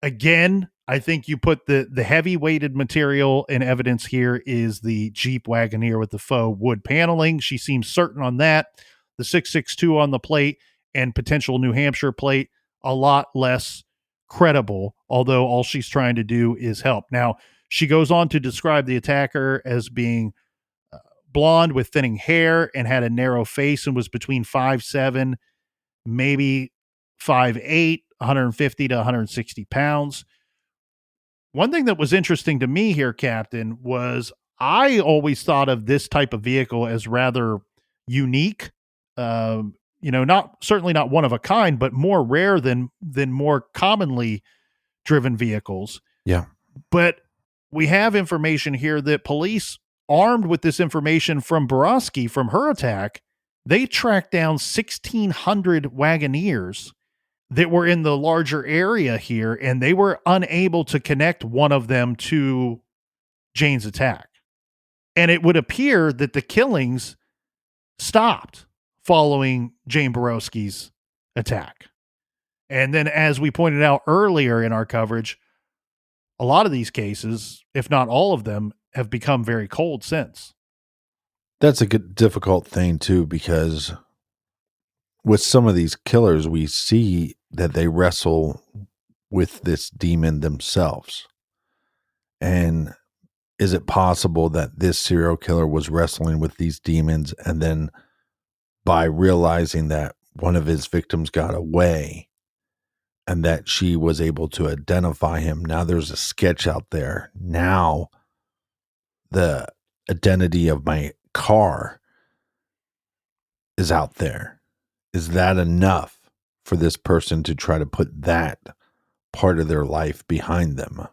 Again, I think you put the heavy weighted material and evidence here is the Jeep Wagoneer with the faux wood paneling. She seems certain on that. The 662 on the plate and potential New Hampshire plate, a lot less credible, although all she's trying to do is help. Now, she goes on to describe the attacker as being blonde with thinning hair and had a narrow face and was between 5'7", maybe 5'8", 150 to 160 pounds. One thing that was interesting to me here, Captain, was I always thought of this type of vehicle as rather unique. Certainly not one of a kind, but more rare than more commonly driven vehicles. Yeah. But we have information here that police, armed with this information from Boroski from her attack, they tracked down 1,600 Wagoneers that were in the larger area here, and they were unable to connect one of them to Jane's attack. And it would appear that the killings stopped following Jane Boroski's attack. And then, as we pointed out earlier in our coverage, a lot of these cases, if not all of them, have become very cold since. That's a difficult thing too, because with some of these killers, we see that they wrestle with this demon themselves. And is it possible that this serial killer was wrestling with these demons, and then by realizing that one of his victims got away and that she was able to identify him, now there's a sketch out there. Now the identity of my car is out there. Is that enough for this person to try to put that part of their life behind them?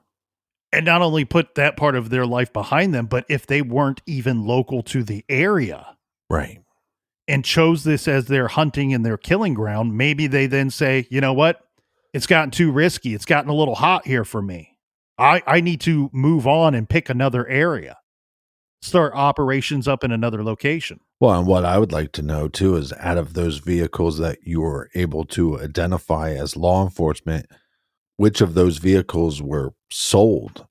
And not only put that part of their life behind them, but if they weren't even local to the area, right, and chose this as their hunting and their killing ground, maybe they then say, you know what? It's gotten too risky. It's gotten a little hot here for me. I need to move on and pick another area. Start operations up in another location. Well, and what I would like to know too is, out of those vehicles that you were able to identify as law enforcement, which of those vehicles were sold?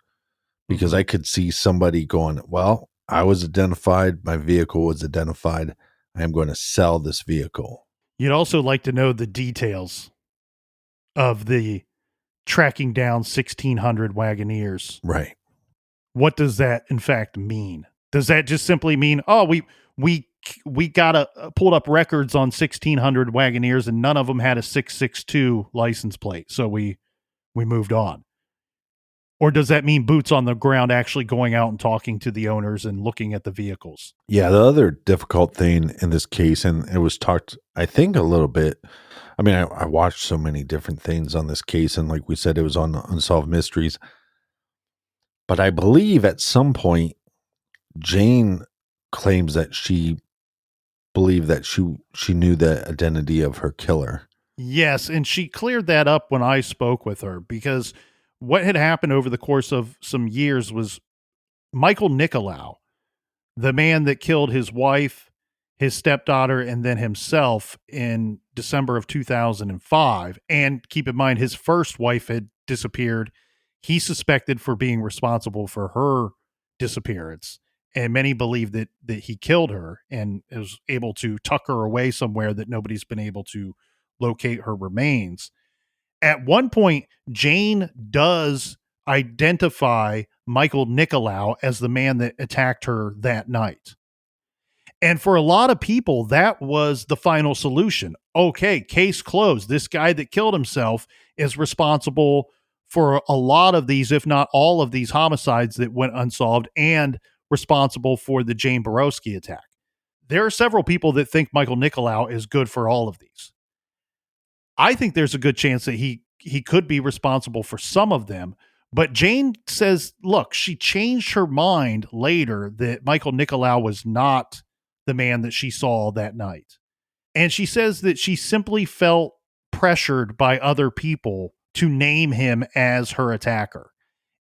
Because I could see somebody going, well, I was identified, my vehicle was identified, I am going to sell this vehicle. You'd also like to know the details of the tracking down 1,600 Wagoneers. Right. What does that in fact mean? Does that just simply mean, oh, we got pulled up records on 1,600 Wagoneers and none of them had a 662 license plate, so we moved on? Or does that mean boots on the ground, actually going out and talking to the owners and looking at the vehicles? Yeah, the other difficult thing in this case, and it was talked, I think, a little bit. I mean, I watched so many different things on this case, and like we said, it was on Unsolved Mysteries. But I believe at some point, Jane claims that she believed that she knew the identity of her killer. Yes, and she cleared that up when I spoke with her, because what had happened over the course of some years was Michael Nicolau, the man that killed his wife, his stepdaughter, and then himself in December of 2005. And keep in mind, his first wife had disappeared. He suspected for being responsible for her disappearance. And many believe that he killed her and was able to tuck her away somewhere that nobody's been able to locate her remains. At one point, Jane does identify Michael Nicolau as the man that attacked her that night. And for a lot of people, that was the final solution. Okay, case closed. This guy that killed himself is responsible for a lot of these, if not all of these homicides that went unsolved, and responsible for the Jane Boroski attack. There are several people that think Michael Nicolau is good for all of these. I think there's a good chance that he could be responsible for some of them. But Jane says, look, she changed her mind later that Michael Nicolau was not the man that she saw that night. And she says that she simply felt pressured by other people to name him as her attacker.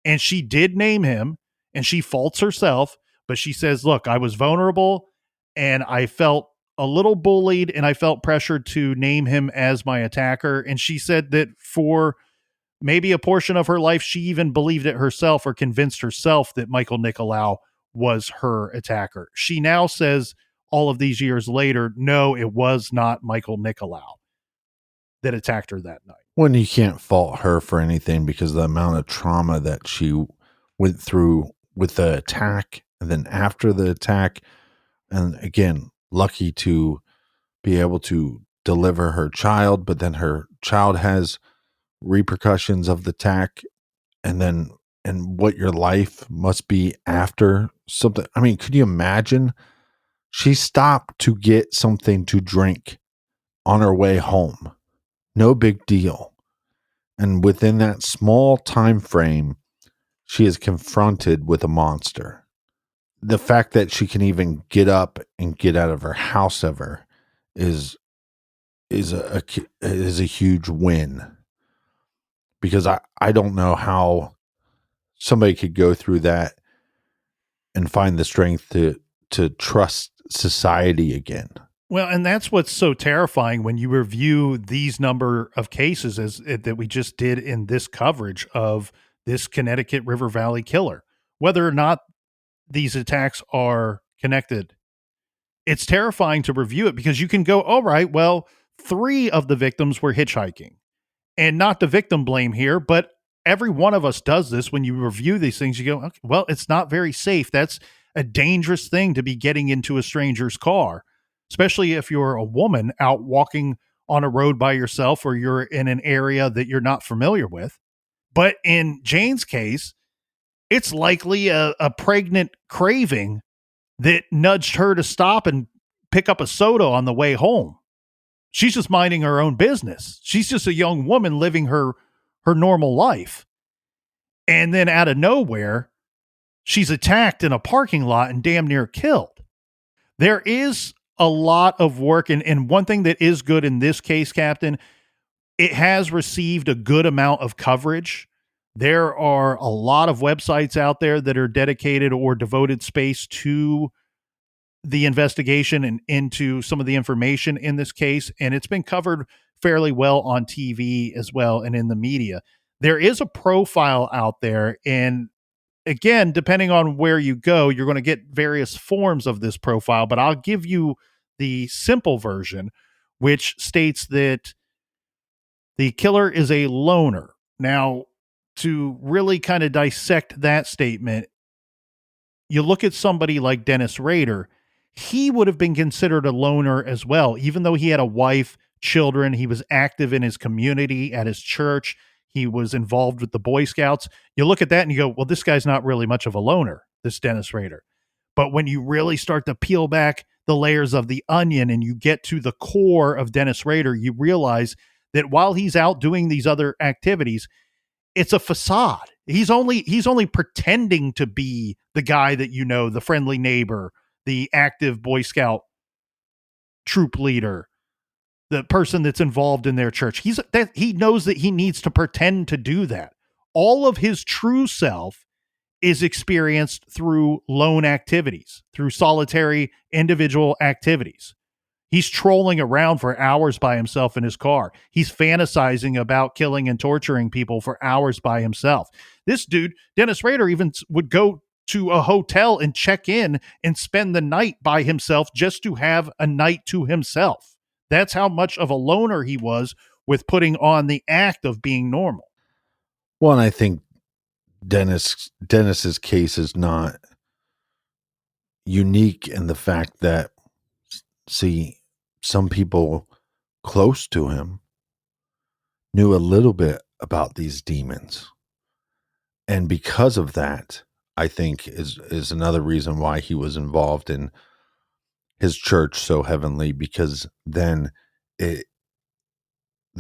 And she did name him, and she faults herself, but she says, look, I was vulnerable and I felt a little bullied and I felt pressured to name him as my attacker. And she said that for maybe a portion of her life, she even believed it herself or convinced herself that Michael Nicolau was her attacker. She now says, all of these years later, no, it was not Michael Nicolau that attacked her that night. When you can't fault her for anything, because the amount of trauma that she went through with the attack and then after the attack, and again, lucky to be able to deliver her child, but then her child has repercussions of the attack, and what your life must be after something. I mean, could you imagine? She stopped to get something to drink on her way home. No big deal. And within that small time frame, she is confronted with a monster. The fact that she can even get up and get out of her house ever is a huge win. Because I don't know how somebody could go through that and find the strength to trust society again. Well, and that's what's so terrifying when you review these number of cases that we just did in this coverage of this Connecticut River Valley killer, whether or not these attacks are connected. It's terrifying to review it because you can go, all right, well, 3 of the victims were hitchhiking, and not the victim blame here, but every one of us does this. When you review these things, you go, okay, well, it's not very safe. That's a dangerous thing to be getting into a stranger's car, especially if you're a woman out walking on a road by yourself or you're in an area that you're not familiar with. But in Jane's case, it's likely a pregnant craving that nudged her to stop and pick up a soda on the way home. She's just minding her own business. She's just a young woman living her normal life. And then out of nowhere, she's attacked in a parking lot and damn near killed. There is a lot of work. And one thing that is good in this case, Captain, it has received a good amount of coverage. There are a lot of websites out there that are dedicated or devoted space to the investigation and into some of the information in this case. And it's been covered fairly well on TV as well and in the media. There is a profile out there. And again, depending on where you go, you're going to get various forms of this profile, but I'll give you the simple version, which states that the killer is a loner. Now, to really kind of dissect that statement, you look at somebody like Dennis Rader. He would have been considered a loner as well, even though he had a wife, children. He was active in his community, at his church. He was involved with the Boy Scouts. You look at that and you go, well, this guy's not really much of a loner, this Dennis Rader. But when you really start to peel back the layers of the onion and you get to the core of Dennis Rader, you realize that while he's out doing these other activities, it's a facade. He's only pretending to be the guy that you know, the friendly neighbor, the active Boy Scout troop leader, the person that's involved in their church. He knows that he needs to pretend to do that. All of his true self is experienced through lone activities, through solitary individual activities. He's trolling around for hours by himself in his car. He's fantasizing about killing and torturing people for hours by himself. This dude, Dennis Rader, even would go to a hotel and check in and spend the night by himself just to have a night to himself. That's how much of a loner he was with putting on the act of being normal. Well, and I think Dennis's case is not unique in the fact that, see, some people close to him knew a little bit about these demons. And because of that, I think is another reason why he was involved in his church so heavily, because then the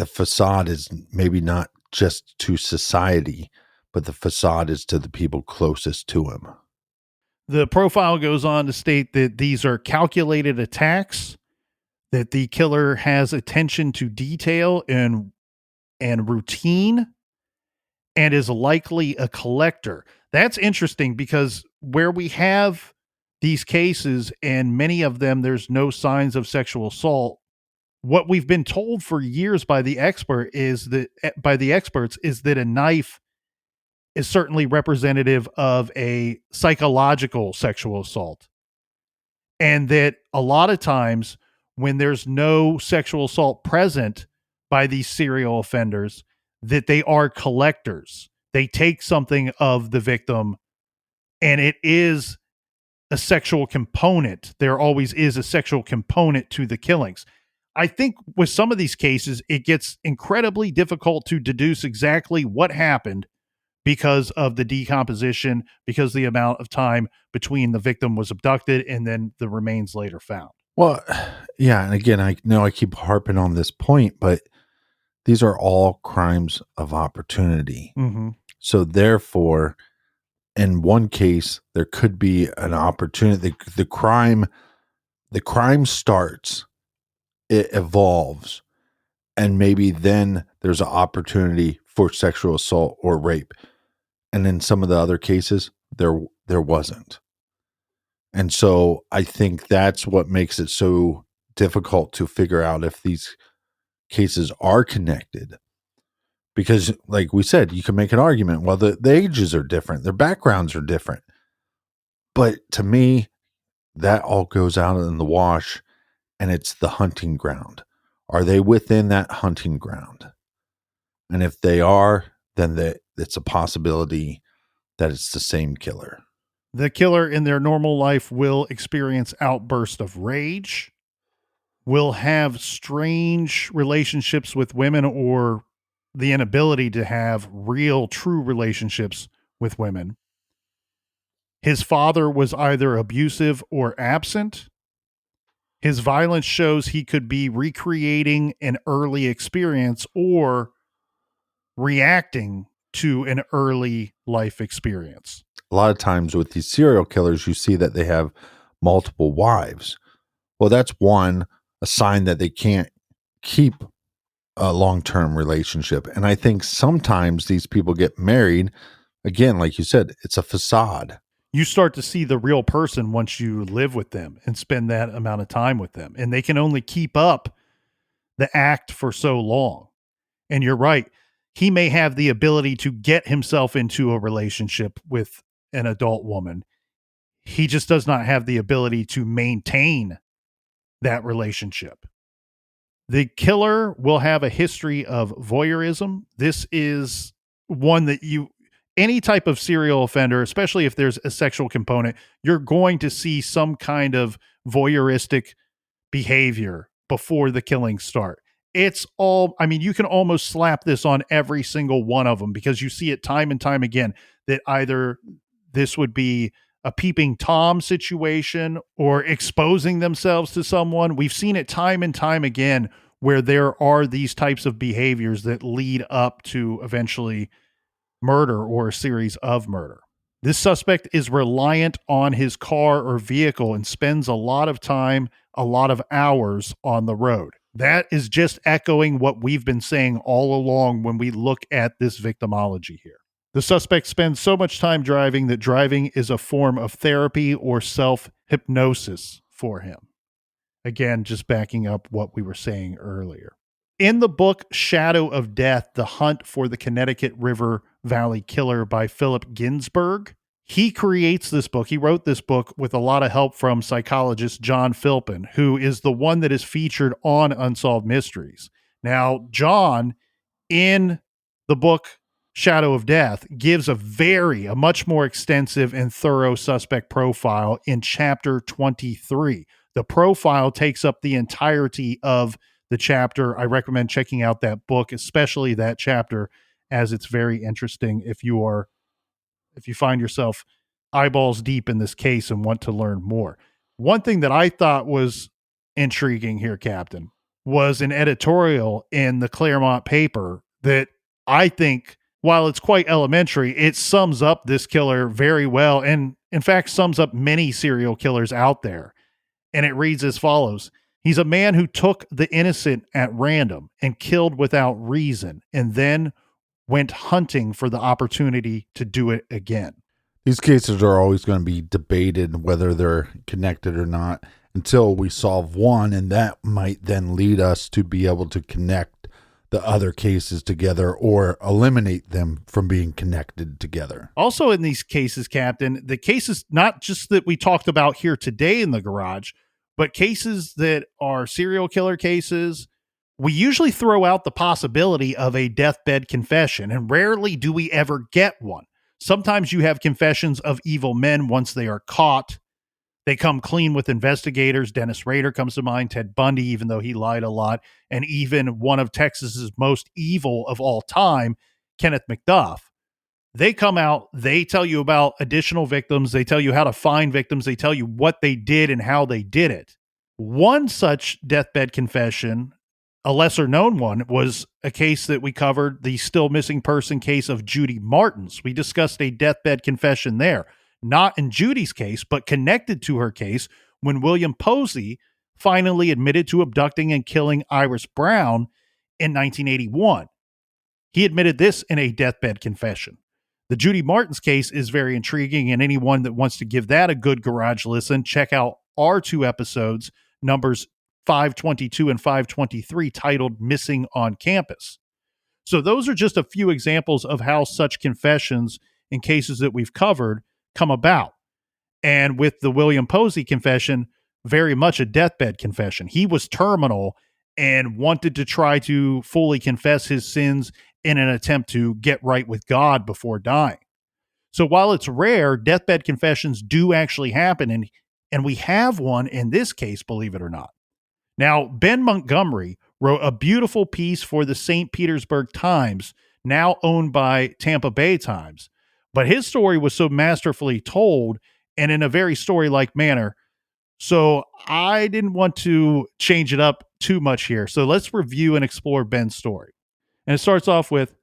facade is maybe not just to society, but the facade is to the people closest to him. The profile goes on to state that these are calculated attacks, that the killer has attention to detail and routine, and is likely a collector. That's interesting because where we have these cases, and many of them, there's no signs of sexual assault. What we've been told for years by the experts is that a knife is certainly representative of a psychological sexual assault. And that a lot of times when there's no sexual assault present by these serial offenders, that they are collectors. They take something of the victim, and it is a sexual component. There always is a sexual component to the killings. I think with some of these cases, it gets incredibly difficult to deduce exactly what happened because of the decomposition, because the amount of time between the victim was abducted and then the remains later found. Well, yeah. And again, I know I keep harping on this point, but these are all crimes of opportunity. Mm-hmm. So therefore, in one case, there could be an opportunity. The crime starts, it evolves, and maybe then there's an opportunity for sexual assault or rape. And in some of the other cases, there wasn't. And so I think that's what makes it so difficult to figure out if these cases are connected. Because like we said, you can make an argument, well, the ages are different, their backgrounds are different. But to me, that all goes out in the wash, and it's the hunting ground. Are they within that hunting ground? And if they are, then it's a possibility that it's the same killer. The killer in their normal life will experience outbursts of rage, will have strange relationships with women, or the inability to have real, true relationships with women. His father was either abusive or absent. His violence shows he could be recreating an early experience or reacting to an early life experience. A lot of times with these serial killers, you see that they have multiple wives. Well, that's a sign that they can't keep a long-term relationship. And I think sometimes these people get married. Again, like you said, it's a facade. You start to see the real person once you live with them and spend that amount of time with them. And they can only keep up the act for so long. And you're right. He may have the ability to get himself into a relationship with an adult woman. He just does not have the ability to maintain that relationship. The killer will have a history of voyeurism. This is one that any type of serial offender, especially if there's a sexual component, you're going to see some kind of voyeuristic behavior before the killings start. It's all, I mean, you can almost slap this on every single one of them because you see it time and time again that either this would be a peeping Tom situation or exposing themselves to someone. We've seen it time and time again where there are these types of behaviors that lead up to eventually murder or a series of murder. This suspect is reliant on his car or vehicle and spends a lot of time, a lot of hours on the road. That is just echoing what we've been saying all along when we look at this victimology here. The suspect spends so much time driving that driving is a form of therapy or self-hypnosis for him. Again, just backing up what we were saying earlier. In the book Shadow of Death, The Hunt for the Connecticut River Valley Killer by Philip Ginsberg, he creates this book. He wrote this book with a lot of help from psychologist John Philpin, who is the one that is featured on Unsolved Mysteries. Now, John, in the book Shadow of Death, gives a much more extensive and thorough suspect profile in chapter 23. The profile takes up the entirety of the chapter. I recommend checking out that book, especially that chapter, as it's very interesting if you find yourself eyeballs deep in this case and want to learn more. One thing that I thought was intriguing here, Captain, was an editorial in the Claremont paper that I think, while it's quite elementary, it sums up this killer very well, and in fact sums up many serial killers out there. And it reads as follows: he's a man who took the innocent at random and killed without reason, and then went hunting for the opportunity to do it again. These cases are always going to be debated whether they're connected or not until we solve one, and that might then lead us to be able to connect the other cases together or eliminate them from being connected together. Also in these cases, Captain, the cases not just that we talked about here today in the garage, but cases that are serial killer cases, we usually throw out the possibility of a deathbed confession, and rarely do we ever get one. Sometimes you have confessions of evil men once they are caught. They come clean with investigators. Dennis Rader comes to mind, Ted Bundy, even though he lied a lot, and even one of Texas's most evil of all time, Kenneth McDuff. They come out, they tell you about additional victims, they tell you how to find victims, they tell you what they did and how they did it. One such deathbed confession, a lesser known one, was a case that we covered, the still missing person case of Judy Martins. We discussed a deathbed confession there, not in Judy's case, but connected to her case when William Posey finally admitted to abducting and killing Iris Brown in 1981. He admitted this in a deathbed confession. The Judy Martins case is very intriguing, and anyone that wants to give that a good garage listen, check out our 2 episodes, numbers 522 and 523, titled Missing on Campus. So those are just a few examples of how such confessions in cases that we've covered come about. And with the William Posey confession, very much a deathbed confession. He was terminal and wanted to try to fully confess his sins in an attempt to get right with God before dying. So while it's rare, deathbed confessions do actually happen, and we have one in this case, believe it or not. Now, Ben Montgomery wrote a beautiful piece for the St. Petersburg Times, now owned by Tampa Bay Times, but his story was so masterfully told and in a very story-like manner, so I didn't want to change it up too much here. So let's review and explore Ben's story. And it starts off with,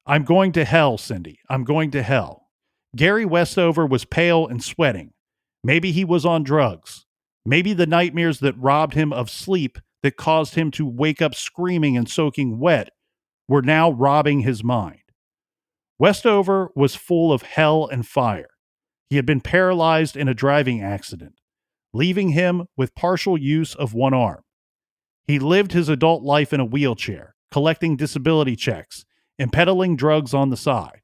"I'm going to hell, Cindy. I'm going to hell. Gary Westover was pale and sweating. Maybe he was on drugs. Maybe the nightmares that robbed him of sleep that caused him to wake up screaming and soaking wet were now robbing his mind. Westover was full of hell and fire. He had been paralyzed in a driving accident, leaving him with partial use of one arm. He lived his adult life in a wheelchair, collecting disability checks and peddling drugs on the side.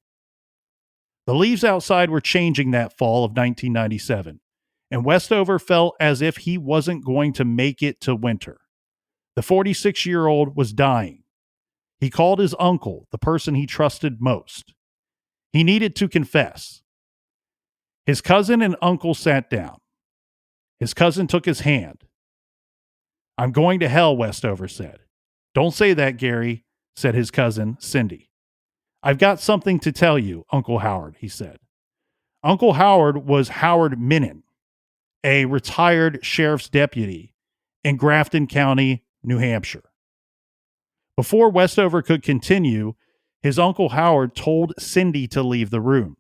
The leaves outside were changing that fall of 1997, and Westover felt as if he wasn't going to make it to winter. The 46-year-old was dying. He called his uncle, the person he trusted most. He needed to confess. His cousin and uncle sat down. His cousin took his hand. 'I'm going to hell,' Westover said. 'Don't say that, Gary,' said his cousin, Cindy. 'I've got something to tell you, Uncle Howard,' he said. Uncle Howard was Howard Minnan, a retired sheriff's deputy in Grafton County, New Hampshire. Before Westover could continue, his Uncle Howard told Cindy to leave the room.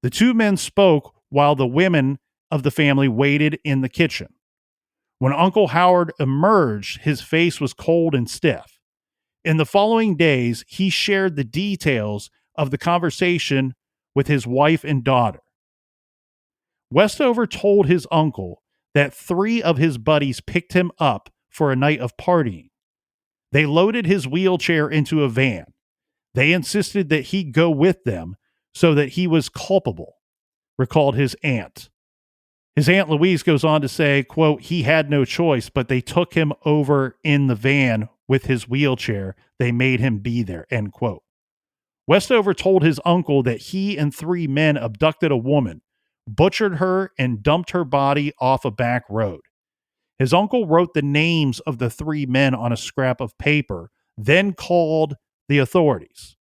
The two men spoke while the women of the family waited in the kitchen. When Uncle Howard emerged, his face was cold and stiff. In the following days, he shared the details of the conversation with his wife and daughter. Westover told his uncle that 3 of his buddies picked him up for a night of partying. They loaded his wheelchair into a van. They insisted that he go with them so that he was culpable, recalled his aunt. His Aunt Louise goes on to say, quote, "He had no choice, but they took him over in the van with his wheelchair. They made him be there," end quote. Westover told his uncle that he and 3 men abducted a woman, butchered her, and dumped her body off a back road. His uncle wrote the names of the 3 men on a scrap of paper, then called the authorities.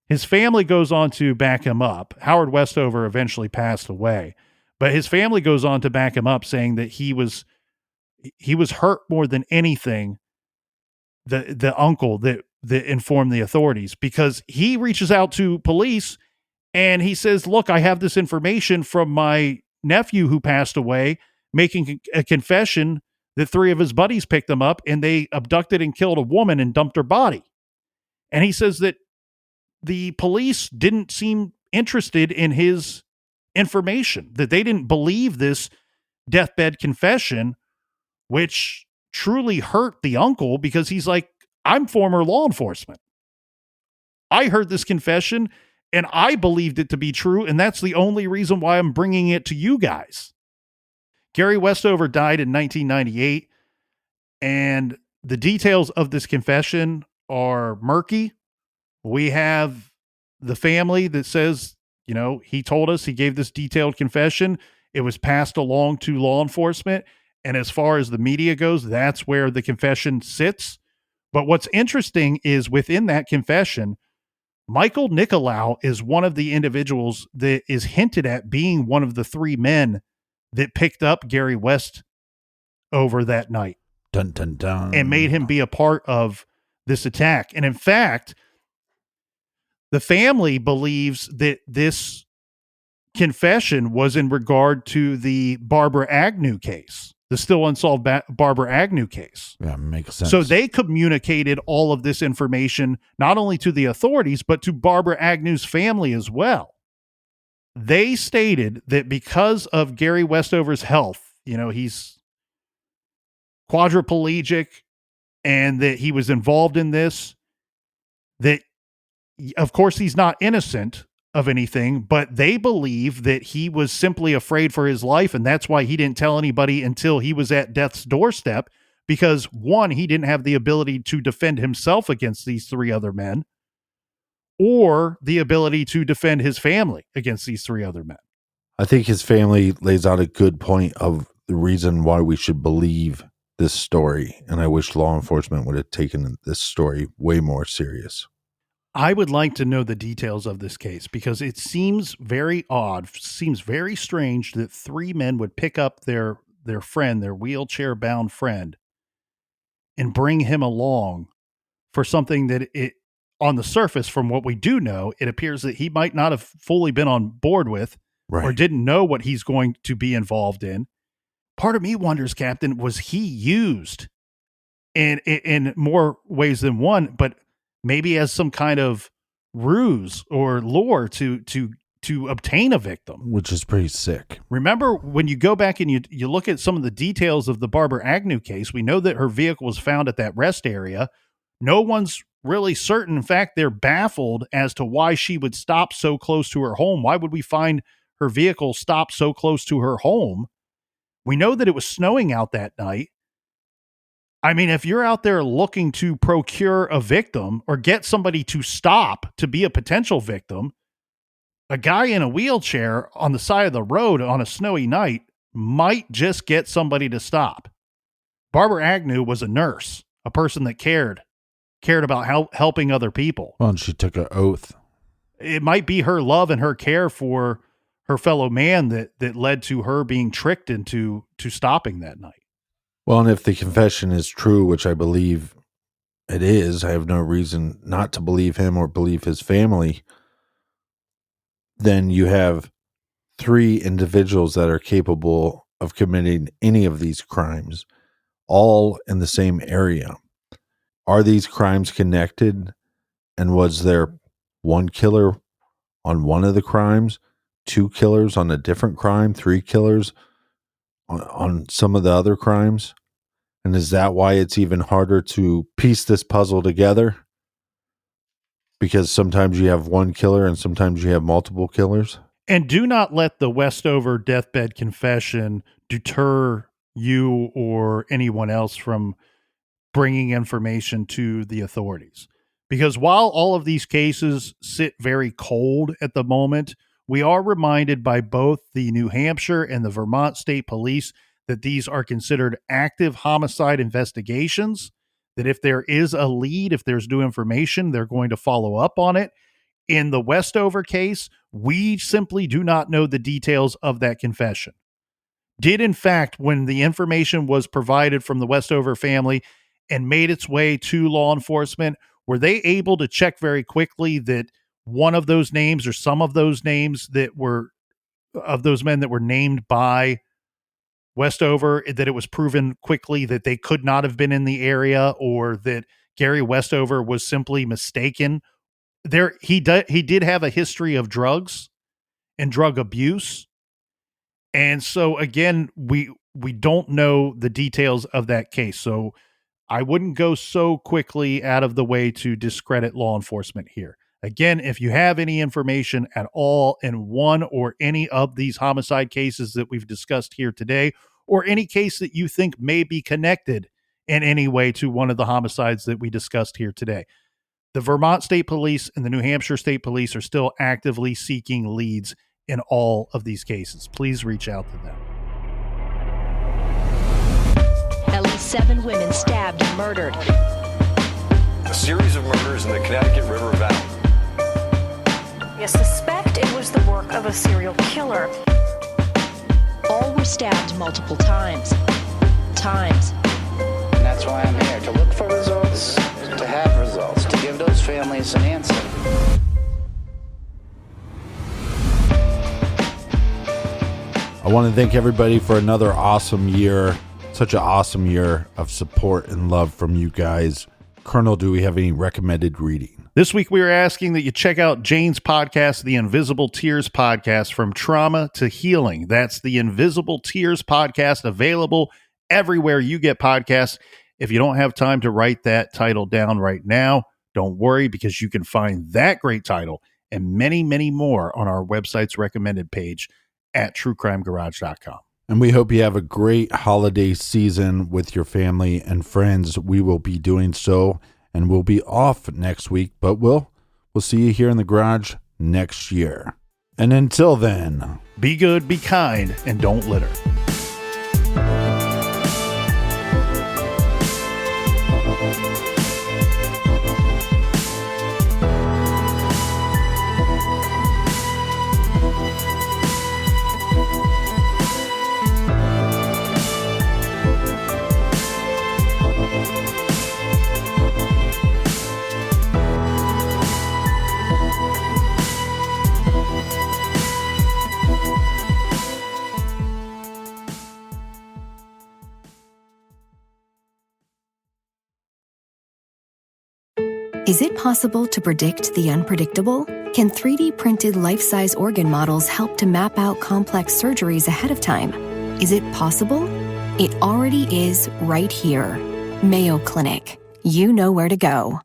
His family goes on to back him up. Howard Westover eventually passed away, but his family goes on to back him up, saying that he was hurt more than anything, the uncle that informed the authorities, because he reaches out to police and he says, "Look, I have this information from my nephew who passed away, making a confession that 3 of his buddies picked them up and they abducted and killed a woman and dumped her body." And he says that the police didn't seem interested in his information, that they didn't believe this deathbed confession, which truly hurt the uncle, because he's like, "I'm former law enforcement. I heard this confession and I believed it to be true, and that's the only reason why I'm bringing it to you guys." Gary Westover died in 1998, and the details of this confession are murky. We have the family that says, he told us, he gave this detailed confession. It was passed along to law enforcement. And as far as the media goes, that's where the confession sits. But what's interesting is within that confession, Michael Nicolau is one of the individuals that is hinted at being one of the 3 men that picked up Gary Westover that night. Dun, dun, dun. And made him be a part of this attack. And in fact, the family believes that this confession was in regard to the Barbara Agnew case, the still unsolved Barbara Agnew case. Yeah, makes sense. So they communicated all of this information not only to the authorities, but to Barbara Agnew's family as well. They stated that because of Gary Westover's health, he's quadriplegic, and that he was involved in this, that of course he's not innocent of anything, but they believe that he was simply afraid for his life, and that's why he didn't tell anybody until he was at death's doorstep, because 1, he didn't have the ability to defend himself against these 3 other men, or the ability to defend his family against these three other men. I think his family lays out a good point of the reason why we should believe this story. And I wish law enforcement would have taken this story way more serious. I would like to know the details of this case because it seems very odd, seems very strange that three men would pick up their friend, their wheelchair-bound friend, and bring him along for something that on the surface, from what we do know, it appears that he might not have fully been on board with or didn't know what he's going to be involved in. Part of me wonders, Captain, was he used in more ways than one, but maybe as some kind of ruse or lure to obtain a victim, which is pretty sick. Remember, when you go back and you look at some of the details of the Barbara Agnew case, we know that her vehicle was found at that rest area. No one's really certain. In fact, they're baffled as to why she would stop so close to her home. Why would we find her vehicle stopped so close to her home? We know that it was snowing out that night. I mean, if you're out there looking to procure a victim or get somebody to stop to be a potential victim, a guy in a wheelchair on the side of the road on a snowy night might just get somebody to stop. Barbara Agnew was a nurse, a person that cared about helping other people. Well, and she took an oath. It might be her love and her care for her fellow man that led to her being tricked into stopping that night. Well, and if the confession is true, which I believe it is, I have no reason not to believe him or believe his family. Then you have three individuals that are capable of committing any of these crimes, all in the same area. Are these crimes connected? And was there one killer on one of the crimes, two killers on a different crime, three killers on some of the other crimes? And is that why it's even harder to piece this puzzle together? Because sometimes you have one killer and sometimes you have multiple killers. And do not let the Westover deathbed confession deter you or anyone else from bringing information to the authorities. Because while all of these cases sit very cold at the moment, we are reminded by both the New Hampshire and the Vermont State Police that these are considered active homicide investigations, that if there is a lead, if there's new information, they're going to follow up on it. In the Westover case, we simply do not know the details of that confession. Did, in fact, when the information was provided from the Westover family and made its way to law enforcement, were they able to check very quickly that one of those names or some of those names that were of those men that were named by Westover, that it was proven quickly that they could not have been in the area, or that Gary Westover was simply mistaken? He did have a history of drugs and drug abuse. And so again, we don't know the details of that case. So I wouldn't go so quickly out of the way to discredit law enforcement here. Again, if you have any information at all in one or any of these homicide cases that we've discussed here today, or any case that you think may be connected in any way to one of the homicides that we discussed here today, the Vermont State Police and the New Hampshire State Police are still actively seeking leads in all of these cases. Please reach out to them. At least 7 women stabbed and murdered. A series of murders in the Connecticut River Valley. You suspect it was the work of a serial killer. All were stabbed multiple times. And that's why I'm here, to look for results, to have results, to give those families an answer. I want to thank everybody for another awesome year. Such an awesome year of support and love from you guys. Colonel, do we have any recommended reading? This week, we are asking that you check out Jane's podcast, the Invisible Tears Podcast, From Trauma to Healing. That's the Invisible Tears Podcast, available everywhere you get podcasts. If you don't have time to write that title down right now, don't worry, because you can find that great title and many, many more on our website's recommended page at truecrimegarage.com. And we hope you have a great holiday season with your family and friends. We will be doing so, and we'll be off next week, but we'll We'll see you here in the garage next year. And until then, Be good, be kind, and don't litter. Is it possible to predict the unpredictable? Can 3D printed life-size organ models help to map out complex surgeries ahead of time? Is it possible? It already is right here. Mayo Clinic. You know where to go.